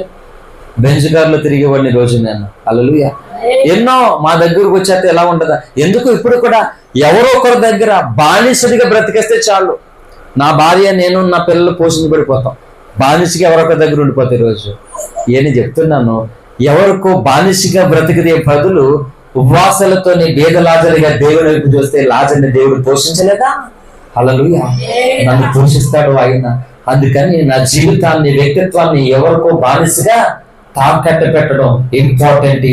బెంజ్ కార్లో తిరిగేవాడిని రోజు నేను. హల్లెలూయా. ఎన్నో మా దగ్గరకు వచ్చేస్తే ఎలా ఉంటుందా? ఎందుకు ఇప్పుడు కూడా ఎవరో ఒకరి దగ్గర బానిసడిగా బ్రతికేస్తే చాలు. నా భార్య, నేను, నా పిల్లలు పోషించబడిపోతాం. బానిసగా ఎవరొకరి దగ్గర ఉండిపోతాయి రోజు. ఏని చెప్తున్నాను, ఎవరికో బానిసగా బ్రతికితే బదులు ఉపవాసాలతో బేద లాజరుగా దేవుని వైపు చూస్తే లాజర్ని దేవుడు పోషించలేదా? హల్లెలూయా. నన్ను పోషిస్తాడు ఆయన. అందుకని నా జీవితాన్ని, వ్యక్తిత్వాన్ని ఎవరికో బానిసగా తాకట్టు పెట్టడం ఇంపార్టెంట్.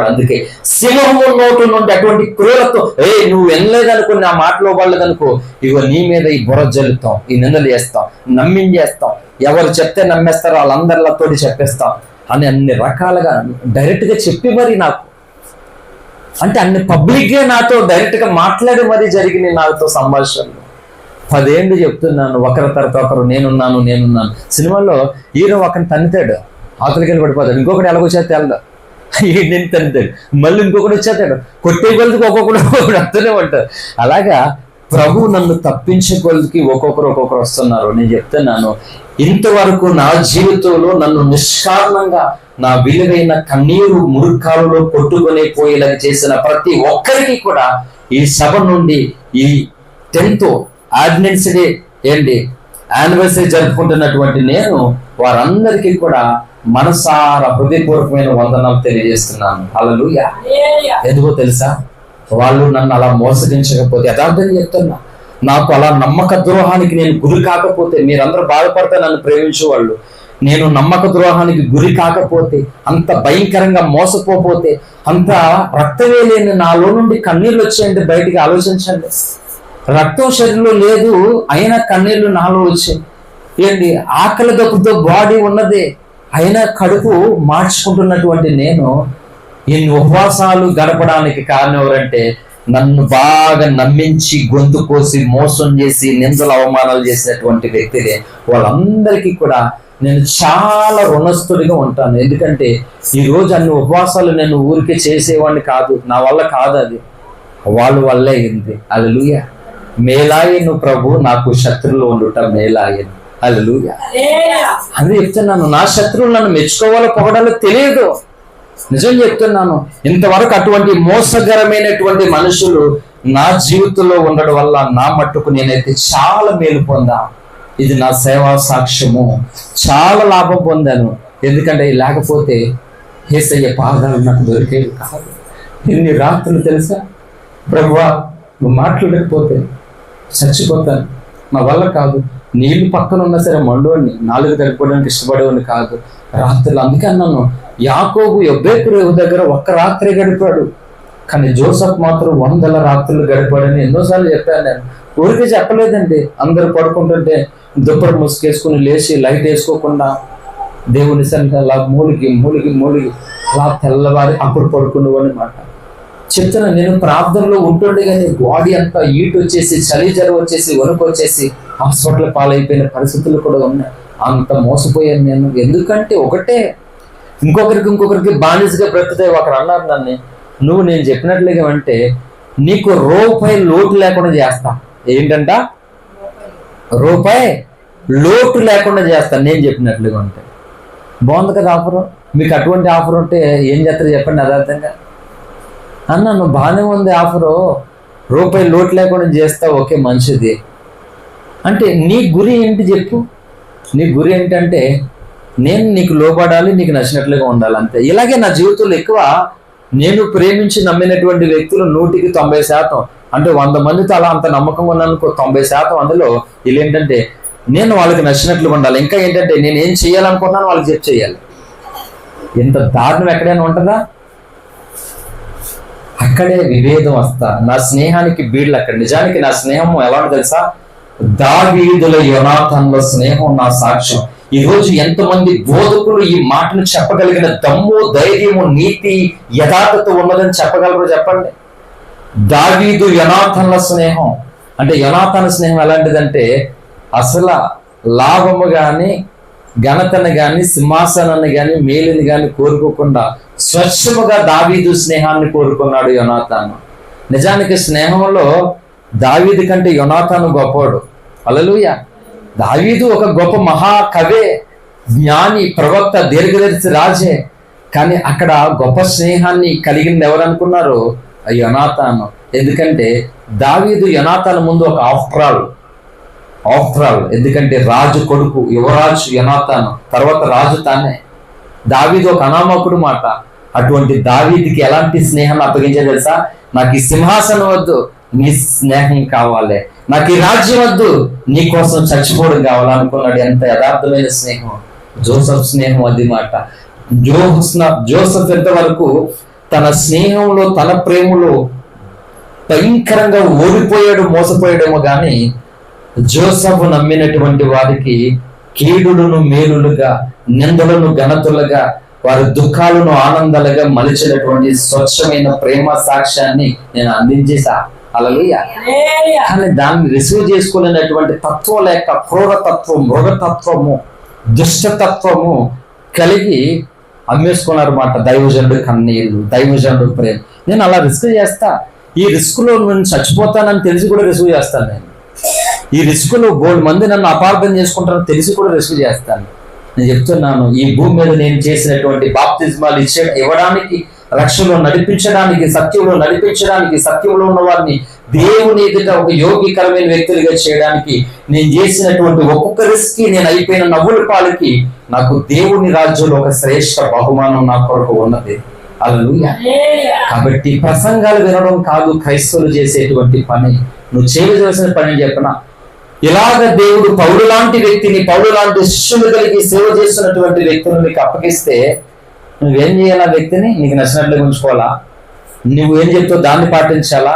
అందుకే సింహము నోటు నుండి అటువంటి క్రూరతో నువ్వు వినలేదనుకో, నా మాటలో పడలేదనుకో, ఇగో నీ మీద ఈ బుర్ర జల్లుతాం, ఈ నిందలు చేస్తాం, నమ్మించేస్తాం. ఎవరు చెప్తే నమ్మేస్తారో వాళ్ళందరితో చెప్పేస్తాం అని అన్ని రకాలుగా డైరెక్ట్ గా చెప్పి మరి నాకు అంటే అన్ని పబ్లిక్ గా నాతో డైరెక్ట్ గా మాట్లాడి మరి జరిగినాయి నాతో సంభాషణలు. 10 ఏళ్ళు చెప్తున్నాను, ఒకరి తర్వాత ఒకరు నేనున్నాను. సినిమాలో హీరో ఒకరిని తన్నితాడు, ఆతులకి వెళ్ళి పడిపోతాడు. ఇంకొకటి ఎలాగొచ్చేస్తే వెళ్దా నేను తన్నితాడు, మళ్ళీ ఇంకొకటి వచ్చేస్తాడు. కొట్టే కొలదికి ఒక్కొక్కడు వస్తూనే ఉంటారు. అలాగా ప్రభు నన్ను తప్పించే కొలదికి ఒక్కొక్కరు వస్తున్నారు. నేను చెప్తున్నాను, ఇంతవరకు నా జీవితంలో నన్ను నిష్కారణంగా నా విలువైన కన్నీరు మురుకాలలో కొట్టుకునే పోయేలా చేసిన ప్రతి ఒక్కరికి కూడా ఈ సభ నుండి ఈ 10th ఆర్డినెన్స్ డే యానివర్సరీ జరుపుకుంటున్నటువంటి నేను వారందరికీ కూడా మనసారా హృదయపూర్వకమైన వందనాలు తెలియజేస్తున్నాను. హల్లెలూయా. ఎందుకో తెలుసా? వాళ్ళు నన్ను అలా మోసగించకపోతే, యథార్థంగా చెప్తున్నా, నాకు అలా నమ్మక ద్రోహానికి నేను గురి కాకపోతే, మీరందరూ బాధపడితే నన్ను ప్రేమించేవాళ్ళు, నేను నమ్మక ద్రోహానికి గురి కాకపోతే, అంత భయంకరంగా మోసపోతే, అంత రక్తమే లేని నాలో నుండి కన్నీళ్ళు వచ్చేయండి బయటికి. ఆలోచించండి, రక్తం శరీరంలో లేదు అయినా కన్నీళ్లు నాలో వచ్చాయి. ఆకలి దప్పుతో బాడీ ఉన్నదే అయినా కడుపు మార్చుకుంటున్నటువంటి నేను ఇన్ని ఉపవాసాలు గడపడానికి కారణం ఎవరంటే, నన్ను బాగా నమ్మించి గొంతు కోసి మోసం చేసి నిందలు అవమానాలు చేసినటువంటి వ్యక్తిదే. వాళ్ళందరికీ కూడా నేను చాలా రుణస్థుడిగా ఉంటాను. ఎందుకంటే ఈ రోజు అన్ని ఉపవాసాలు నేను ఊరికే చేసేవాడిని కాదు, నా వల్ల కాదు, అది వాళ్ళ వల్లే అయింది. హల్లెలూయా. మేలాయను ప్రభు నాకు శత్రువులు ఉండుట మేలాయను. హల్లెలూయా. అది చెప్తున్నాను, నా శత్రువులు నన్ను మెచ్చుకోవాలో పొగడాలో తెలియదు. నిజం చెప్తున్నాను, ఇంతవరకు అటువంటి మోసకరమైనటువంటి మనుషులు నా జీవితంలో ఉండడం వల్ల నా మట్టుకు నేనైతే చాలా మేలు పొందా. ఇది నా సేవా సాక్ష్యము. చాలా లాభం పొందాను. ఎందుకంటే లేకపోతే యేసయ్య పాదాలు నాకు దొరికేవి కాదు. ఎన్ని రాత్రులు తెలుసా? ప్రభువా, నువ్వు మాట్లాడకపోతే చచ్చిపోతాను, నా వల్ల కాదు. నీళ్లు పక్కన ఉన్నా సరే మండోడిని, 4 గడిపోవడానికి ఇష్టపడేవాడిని కాదు రాత్రులు. అందుకే అన్నాను, యాకోబు యొబ్బేకు దగ్గర 1 రాత్రి గడిపాడు, కానీ జోసెఫ్ మాత్రం 100 రాత్రులు గడిపాడని ఎన్నోసార్లు చెప్పాను నేను. ఊరికే చెప్పలేదండి. అందరూ పడుకుంటుంటే దుప్పటి ముసుకేసుకుని లేచి లైట్ వేసుకోకుండా దేవుని సన్నిధిలో అలా మూలిగి అలా తెల్లవారి అప్పుడు పడుకునేవాడిని మాట. చెప్తున్నా, నేను ప్రార్థనలో ఉంటుండే కానీ బాడీ అంతా హీట్ వచ్చేసి, చలి జ్వరం వచ్చేసి, వణుకు వచ్చేసి హాస్పిటల్ పాలైపోయిన పరిస్థితులు కూడా ఉన్నాయి. అంత మోసపోయాను నేను. ఎందుకంటే ఒకటే, ఇంకొకరికి బానిసగా బ్రతుకుతాయి. ఒకరు అన్నారు నన్ను, నువ్వు నేను చెప్పినట్లుగా అంటే నీకు రూపాయి లోటు లేకుండా చేస్తా. ఏంటంట? రూపాయి లోటు లేకుండా చేస్తాను నేను చెప్పినట్లుగా ఉంటే. బాగుంది కదా ఆఫరు? మీకు అటువంటి ఆఫర్ ఉంటే ఏం చేస్తారు చెప్పండి యథార్థంగా. అన్న నువ్వు బాగానే ఉంది ఆఫరు, రూపాయి లోటు లేకుండా చేస్తా, ఓకే మంచిది అంటే నీ గురి ఏంటి చెప్పు? నీ గురి ఏంటంటే నేను నీకు లోబడాలి, నీకు నచ్చినట్లుగా ఉండాలి అంతే. ఇలాగే నా జీవితంలో ఎక్కువ నేను ప్రేమించి నమ్మినటువంటి వ్యక్తులు 100% అంటే 100 మందితో అలా అంత నమ్మకంగా ఉన్నానుకో, 90% అందులో వీళ్ళు ఏంటంటే నేను వాళ్ళకి నచ్చినట్లుగా ఉండాలి. ఇంకా ఏంటంటే నేను ఏం చేయాలనుకుంటున్నాను వాళ్ళకి చెప్పి చేయాలి. ఇంత దారుణం ఎక్కడైనా ఉంటుందా? అక్కడే విభేదం వస్తా. నా స్నేహానికి బీడ్లు అక్కడ. నిజానికి నా స్నేహం ఎలా తెలుసా? దావీదుల యోనాతానుల స్నేహం నా సాక్ష్యం. ఈ రోజు ఎంతమంది బోధకులు ఈ మాటను చెప్పగలిగిన దమ్ము, ధైర్యము, నీతి, యథార్థత ఉన్నదని చెప్పగలరు చెప్పండి. దావీదు యోనాతానుల స్నేహం అంటే యోనాతాను స్నేహం ఎలాంటిదంటే అసలు లాభము గాని, ఘనతను గాని, సింహాసనాన్ని గాని, మేలుని గాని కోరుకోకుండా స్వచ్ఛముగా దావీదు స్నేహాన్ని కోరుకున్నాడు యోనాతాను. నిజానికి స్నేహంలో దావీదు కంటే యోనాతాను గొప్పవాడు. హల్లెలూయా. దావీదు ఒక గొప్ప మహాకవే, జ్ఞాని, ప్రవక్త, దీర్ఘదర్శి రాజే. కానీ అక్కడ గొప్ప స్నేహాన్ని కలిగింది ఎవరు అనుకున్నారు? యోనాతాను. ఎందుకంటే దావీదు యోనాతాను ముందు ఒక ఆఫ్టర్ ఆల్ ఎందుకంటే రాజు కొడుకు, యువరాజు యోనాతాను, తర్వాత రాజు తానే. దావీదు ఒక అనామకుడు మాట. అటువంటి దావీదుకి ఎలాంటి స్నేహాన్ని అప్పగించే తెలుసా? నాకు ఈ సింహాసనం వద్దు, నీ స్నేహం కావాలి. నాకు ఈ రాజ్యం వద్దు, నీ కోసం చచ్చిపోవడం కావాలనుకున్నాడు. ఎంత యథార్థమైన స్నేహం! జోసెఫ్ స్నేహం అది మాట. జోసెఫ్ ఎంతవరకు తన స్నేహంలో, తన ప్రేమలో భయంకరంగా ఓడిపోయాడు, మోసపోయాడేమో కానీ జోసెఫ్ నమ్మినటువంటి వారికి కీడులను మేలులుగా, నిందలను ఘనతలుగా, వారి దుఃఖాలను ఆనందాలుగా మలిచినటువంటి స్వచ్ఛమైన ప్రేమ సాక్ష్యాన్ని నేను అందించేసా. హల్లెలూయా. కానీ దాన్ని రిసీవ్ చేసుకోలేనటువంటి తత్వం లేక క్రూరతత్వం, మృగతత్వము, దుష్టతత్వము కలిగి అమ్మేసుకున్నారు మాట. దైవజనుడు కన్నీళ్ళు, దైవజనుడు ప్రేమ. నేను అలా రిస్క్ చేస్తా. ఈ రిస్క్ లో నేను చచ్చిపోతానని తెలిసి కూడా రిస్క్ చేస్తాను. నేను ఈ రిస్క్ లో బోల్డ్ మంది నన్ను అపార్థం చేసుకుంటారని తెలిసి కూడా రిస్క్ చేస్తాను. నేను చెప్తున్నాను, ఈ భూమి మీద నేను చేసినటువంటి బాప్తిజమాలు ఇవ్వడానికి, రక్షణలో నడిపించడానికి, సత్యంలో నడిపించడానికి, సత్యంలో ఉన్న వారిని దేవుని ఎదుట ఒక యోగ్యకరమైన వ్యక్తులుగా చేయడానికి నేను చేసినటువంటి ఒక్కొక్క రిస్క్ నేను అయిపోయిన నవ్వుల పాలకి నాకు దేవుని రాజ్యంలో ఒక శ్రేష్ఠ బహుమానం నా కొరకు ఉన్నది. హల్లెలూయా. కాబట్టి ప్రసంగాలు వినడం కాదు క్రైస్తవులు చేసేటువంటి పని. నువ్వు చేయవలసిన పని చెప్పనా? ఇలాగ దేవుడు పౌలు లాంటి వ్యక్తిని, పౌలు లాంటి శిష్యులు కలిగి సేవ చేస్తున్నటువంటి వ్యక్తులను నీకు అప్పగిస్తే నువ్వేం చేయాలా? వ్యక్తిని నీకు నచ్చినట్లుగా ఉంచుకోవాలా? నువ్వేం చెప్తావు దాన్ని పాటించాలా?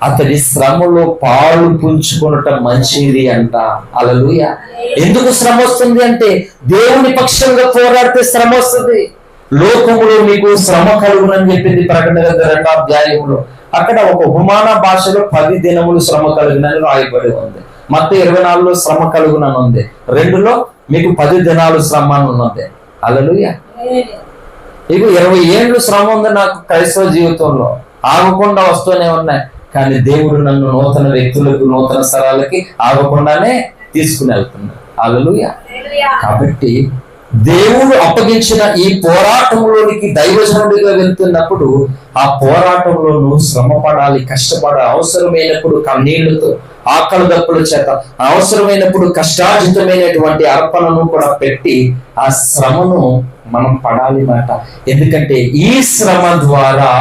అతడి శ్రమలో పాలు పుంజుకొనటం మంచిది అంట. హల్లెలూయా. ఎందుకు శ్రమ వస్తుంది అంటే దేవుని పక్షంగా పోరాడితే శ్రమ వస్తుంది. లోకములో నీకు శ్రమ కలుగునని చెప్పింది ప్రకటన 2వ అధ్యాయంలో. అక్కడ ఒక ఉపమాన భాషలో 10 దినములు శ్రమ కలుగునని రాయబడి ఉంది. మత్తయి 24లో శ్రమ కలుగునని ఉంది. 2లో మీకు 10 దినాలు శ్రమ అని ఉన్నది. హల్లెలూయా. ఇక 20 ఏళ్ళు శ్రమ ఉంది నాకు క్రైస్తవ జీవితంలో, ఆగకుండా వస్తూనే ఉన్నాయి. కానీ దేవుడు నన్ను నూతన వ్యక్తులకు, నూతన స్థలాలకి ఆగకుండానే తీసుకుని వెళ్తున్నాడు. హల్లెలూయా. కాబట్టి దేవుడు అప్పగించిన ఈ పోరాటంలోనికి దైవజనుడిగా వెళ్తున్నప్పుడు ఆ పోరాటంలో నువ్వు శ్రమ పడాలి, కష్టపడాలి. అవసరమైనప్పుడు కన్నీళ్లతో, ఆకలి దప్పుల చేత, అవసరమైనప్పుడు కష్టార్జితమైనటువంటి అర్పణను కూడా పెట్టి ఆ శ్రమను మనం పడాలి మాట. ఎందుకంటే ఈ శ్రమ ద్వారా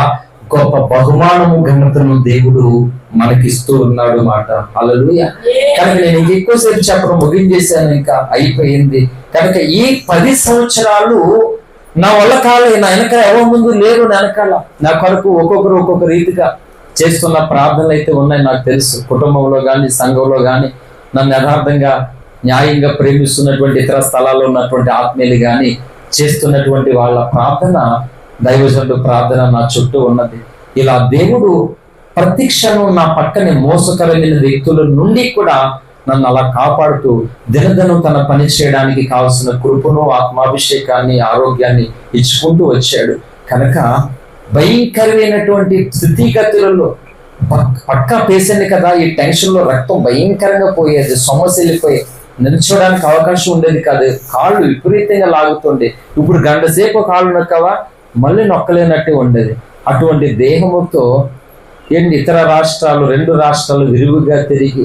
గొప్ప బహుమానము, ఘనతను దేవుడు మనకిస్తూ ఉన్నాడు మాట. హల్లెలూయా. కనుక నేను ఎక్కువసేపు చెప్పడం ముగించేశాను, ఇంకా అయిపోయింది. కనుక ఈ 10 సంవత్సరాలు నా వల్ల కాలే. నా వెనకాల ఎవరి ముందు లేరు. నా వెనకాల నా కొరకు ఒక్కొక్కరు ఒక్కొక్క రీతిగా చేస్తున్న ప్రార్థనలు అయితే ఉన్నాయి నాకు తెలుసు. కుటుంబంలో కానీ, సంఘంలో కానీ, నన్ను యథార్థంగా న్యాయంగా ప్రేమిస్తున్నటువంటి ఇతర స్థలాల్లో ఉన్నటువంటి ఆత్మీయులు కానీ చేస్తున్నటువంటి వాళ్ళ ప్రార్థన, దైవజనుడు ప్రార్థన నా చుట్టూ ఉన్నది. ఇలా దేవుడు ప్రతి క్షణం నా పక్కనే మోసకరమైన వ్యక్తుల నుండి కూడా నన్ను అలా కాపాడుతూ దినదినం తన పని చేయడానికి కావలసిన కృపను, ఆత్మాభిషేకాన్ని, ఆరోగ్యాన్ని ఇచ్చుకుంటూ వచ్చాడు. కనుక భయంకరమైనటువంటి స్థితిగతులలో పక్కా పేషెంట్ కదా, ఈ టెన్షన్లో రక్తం భయంకరంగా పోయేది, సమస్య వెళ్ళిపోయి నిల్చోడానికి అవకాశం ఉండేది కాదు, కాళ్ళు విపరీతంగా లాగుతుండే. ఇప్పుడు గంట సేపు కాళ్ళు నొక్కవా మళ్ళీ నొక్కలేనట్టే ఉండేది. అటువంటి దేహముతో ఇతర రాష్ట్రాలు, 2 రాష్ట్రాలు విరివిగా తిరిగి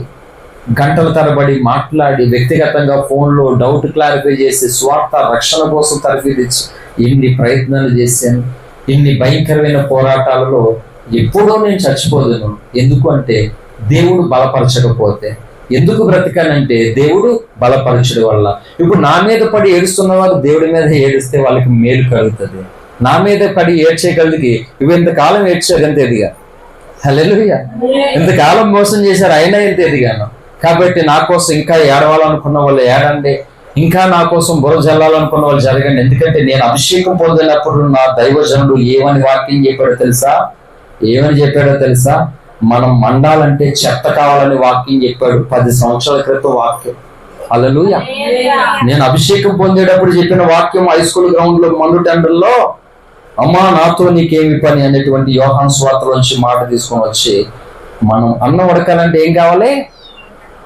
గంటల తరబడి మాట్లాడి, వ్యక్తిగతంగా ఫోన్లో డౌట్ క్లారిఫై చేసి, స్వార్థ రక్షణ కోసం తరఫీదిచ్చి ఎన్ని ప్రయత్నాలు చేశాను. ఇన్ని భయంకరమైన పోరాటాలలో ఎప్పుడో నేను చచ్చిపోదును. ఎందుకు అంటే దేవుడు బలపరచకపోతే. ఎందుకు బ్రతికానంటే దేవుడు బలపరచడం వల్ల. ఇప్పుడు నా మీద పడి ఏడుస్తున్న వారు దేవుడి మీద ఏడిస్తే వాళ్ళకి మేలు కలుగుతుంది. నా మీద పడి ఏడ్చేయగలిగి ఇవి ఇంతకాలం ఏడ్చారు ఎంత ఎదిగా. హల్లెలూయా. ఇంతకాలం మోసం చేశారు అయినా ఎంత ఎదిగాను. కాబట్టి నా కోసం ఇంకా ఏడవాలనుకున్న వాళ్ళు ఏడండి, ఇంకా నా కోసం బుర్ర జల్లాలనుకున్న వాళ్ళు జరగండి. ఎందుకంటే నేను అభిషేకం పొందినప్పుడు నా దైవజనుడు ఏమని వాక్యం చెప్పాడో తెలుసా? మనం మండాలంటే చెత్త కావాలని వాక్యం చెప్పాడు 10 సంవత్సరాల క్రితం వాక్యం. హల్లెలూయా. నేను అభిషేకం పొందేటప్పుడు చెప్పిన వాక్యం హై స్కూల్ గ్రౌండ్ లో మండు టెండర్లో, అమ్మా నాతో నీకేమి పని అనేటువంటి యోహాను సువార్తలోంచి మాట తీసుకొని వచ్చి, మనం అన్నం ఉడకాలంటే ఏం కావాలి?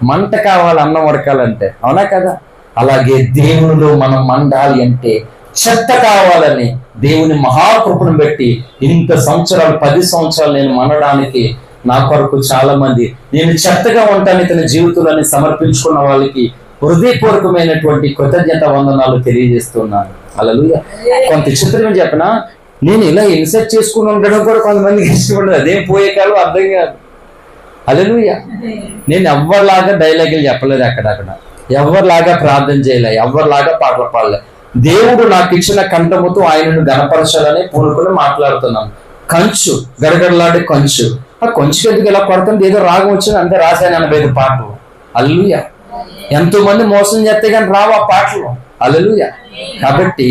మంట కావాలి అన్నం ఉడకాలంటే, అవునా కదా? అలాగే దేవునిలో మనం మండాలి అంటే చెత్త కావాలని దేవుని మహాకృపను పెట్టి ఇంత సంవత్సరాలు 10 సంవత్సరాలు నేను మనడానికి నా కొరకు చాలా మంది నేను చెత్తగా ఉంటాను తన జీవితాన్ని సమర్పించుకున్న వాళ్ళకి హృదయపూర్వకమైనటువంటి కృతజ్ఞత వందనాలు తెలియజేస్తున్నాను. హల్లెలూయా. కొంత చిత్రం చెప్పనా, నేను ఇలా ఇన్సర్ట్ చేసుకుని ఉండడం కూడా కొంతమందికి ఇష్టపడదు. అదేం పోయే కాలం అర్థం కాదు. హల్లెలూయా. నేను ఎవరిలాగా డైలాగులు చెప్పలేదు, అక్కడక్కడ ఎవరిలాగా ప్రార్థన చేయలే, ఎవరిలాగా పాటలు పాడలే. దేవుడు నాకు ఇచ్చిన కంఠముతో ఆయనను గణపరచాలని పూనుకుని మాట్లాడుతున్నాను. కంచు గడగడలాడే కంచు, ఆ కొంచెం ఎందుకు ఇలా కొడుతుంది, ఏదో రాగం వచ్చింది అంతే, రాశాను 85 పాటలు. హల్లెలూయా. ఎంతో మంది మోసం చేస్తే కానీ రావు ఆ పాటలు. హల్లెలూయా. కాబట్టి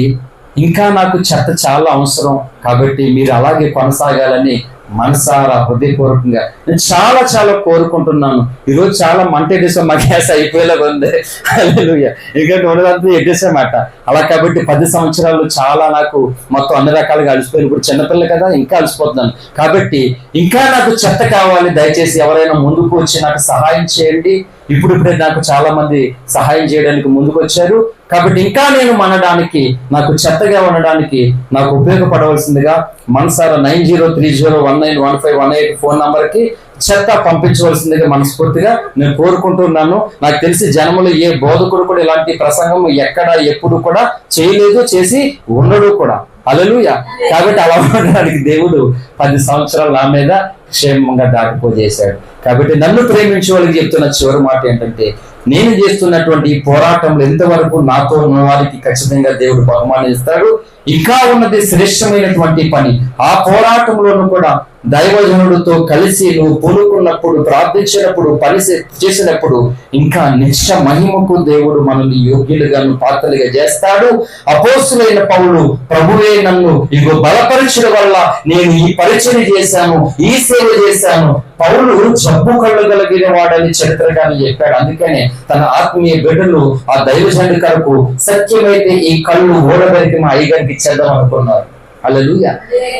ఇంకా నాకు చెత్త చాలా అవసరం. కాబట్టి మీరు అలాగే కొనసాగాలని మనసారా హృదయపూర్వకంగా నేను చాలా చాలా కోరుకుంటున్నాను. ఈరోజు చాలా మంట ఎట్టేసాం, మా గ్యాస్ అయిపోయేలాగా ఉంది. హల్లెలూయా. ఎందుకంటే ఉన్నదంతా ఎట్టేసామాట అలా. కాబట్టి 10 సంవత్సరాలు చాలా నాకు మొత్తం అన్ని రకాలుగా అలసిపోయింది. ఇప్పుడు చిన్నపిల్ల కదా, ఇంకా అలసిపోతున్నాను. కాబట్టి ఇంకా నాకు చెత్త కావాలి. దయచేసి ఎవరైనా ముందుకు వచ్చి నాకు సహాయం చేయండి. ఇప్పుడిప్పుడే నాకు చాలా మంది సహాయం చేయడానికి ముందుకు వచ్చారు. కాబట్టి ఇంకా నేను మనడానికి, నాకు చెత్తగా ఉండడానికి నాకు ఉపయోగపడవలసిందిగా మనసారా 9030191518 ఫోన్ నంబర్కి చెత్త పంపించవలసిందిగా మనస్ఫూర్తిగా నేను కోరుకుంటున్నాను. నాకు తెలిసి జనములు ఏ బోధకుడు కూడా ఇలాంటి ప్రసంగం ఎక్కడ ఎప్పుడు కూడా చేయలేదు, చేసి ఉండడు కూడా. హల్లెలూయా. కాబట్టి అలా ఉండడానికి దేవుడు 10 సంవత్సరాలు నా మీద క్షేమంగా దాటిపోజేశాడు. కాబట్టి నన్ను ప్రేమించే వాళ్ళకి చెప్తున్న చివరి మాట ఏంటంటే, నేను చేస్తున్నటువంటి ఈ పోరాటంలో ఎంతవరకు నాతో ఉన్న వారికి ఖచ్చితంగా దేవుడు బహుమానం ఇస్తాడు. ఇంకా ఉన్నది శ్రేష్టమైనటువంటి పని. ఆ పోరాటంలోనూ కూడా దైవజనుడితో కలిసి నువ్వు పూనుకున్నప్పుడు, ప్రార్థించినప్పుడు, పని చేసినప్పుడు ఇంకా నిత్య మహిమకు దేవుడు మనల్ని యోగ్యులుగా పాత్రలుగా చేస్తాడు. అపోస్తులైన పౌలు, ప్రభువే నన్ను ఇగో బలపరచడం వల్ల నేను ఈ పరిచయం చేశాను, ఈ సేవ చేశాను. పౌలు జబ్బు కళ్ళు కలిగిన వాడని చరిత్రగానే చెప్పాడు. అందుకనే తన ఆత్మీయ బిడ్డలు ఆ దైవజనుడి కొరకు సత్యమైతే ఈ కళ్ళు ఓడగలికి మా అయ్యగారికి ఇచ్చేద్దాం అనుకున్నారు. హల్లెలూయా.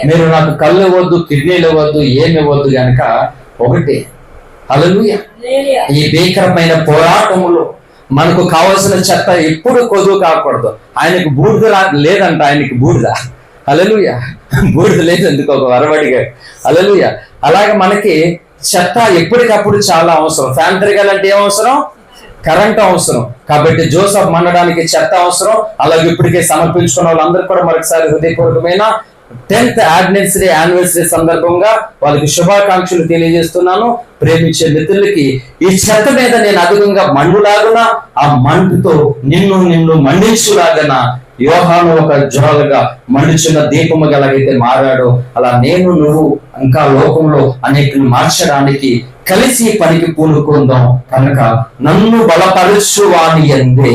మీరు నాకు కళ్ళు ఇవ్వద్దు, కిడ్నీలు ఇవ్వద్దు, ఏమి ఇవ్వద్దు గనక ఒకటే. హల్లెలూయా. ఈ భీకరమైన పోరాటములో మనకు కావలసిన చెత్త ఎప్పుడు కొదువు కాకూడదు. ఆయనకు బూడిద లేదంట, ఆయనకి బూడిద. హల్లెలూయా. బూడిద లేదు ఎందుకు ఒక వరవడిగా. హల్లెలూయా. అలాగే మనకి చెత్త ఎప్పటికప్పుడు చాలా అవసరం. ఫ్యాన్ తిరగాలంటే ఏం అవసరం? కరెంట్ అవసరం. కాబట్టి జోసఫ్ మండడానికి చెత్త అవసరం. అలాగే ఇప్పటికే సమర్పించుకున్న వాళ్ళందరూ కూడా మరొకసారి హృదయపూర్వకమైన 10th యానివర్సరీ సందర్భంగా వాళ్ళకి శుభాకాంక్షలు తెలియజేస్తున్నాను. ప్రేమించే మిత్రులకి ఈ చెత్త మీద నేను అధికంగా మండులాగునా, ఆ మంటుతో నిన్ను మండించులాగనా యోహాను ఒక జ్వాలగా మండుచున్న దీపము గలగైతే మారాడో, అలా నేను నువ్వు ఇంకా లోకంలో అనేకలు మార్చడానికి కలిసి పనికి పూనుకుందాం. కనుక నన్ను బలపరచు వాని యందే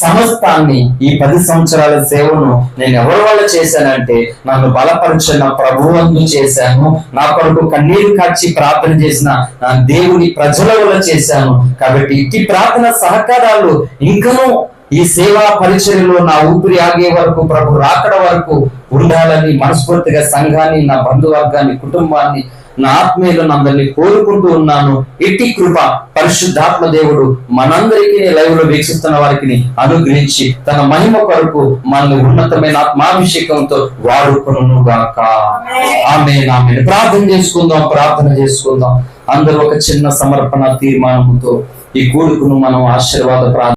సమస్తాన్ని, ఈ 10 సంవత్సరాల సేవను నేను ఎవరి వల్ల చేశానంటే నన్ను బలపరచిన ప్రభువును చేశాను. నా కొరకు కన్నీరు కార్చి ప్రార్థన చేసిన నా దేవుని ప్రజల వల్ల చేశాను. కాబట్టి ఇట్టి ప్రార్థన సహకారాలు ఇంకనూ ఈ సేవా పరిచర్యలో నా ఊపిరి ఆగే వరకు, ప్రభు రాకడ వరకు ఉండాలని మనస్ఫూర్తిగా సంఘాన్ని, నా బంధువర్గాన్ని, కుటుంబాన్ని, నా ఆత్మీయులను అందరినీ కోరుకుంటూ ఉన్నాను. ఇట్టి కృప పరిశుద్ధాత్మ దేవుడు మనందరికీ లైవ్ లో వీక్షిస్తున్న వారికి అనుగ్రహించి తన మహిమ కొరకు మనల్ని ఉన్నతమైన ఆత్మాభిషేకంతో వాడుకొనును గాక. ఆమేన్, ఆమేన్. ప్రార్థన చేసుకుందాం. అందరూ ఒక చిన్న సమర్పణ తీర్మానంతో ఈ కూడుకును మనం ఆశీర్వాద ప్రార్థన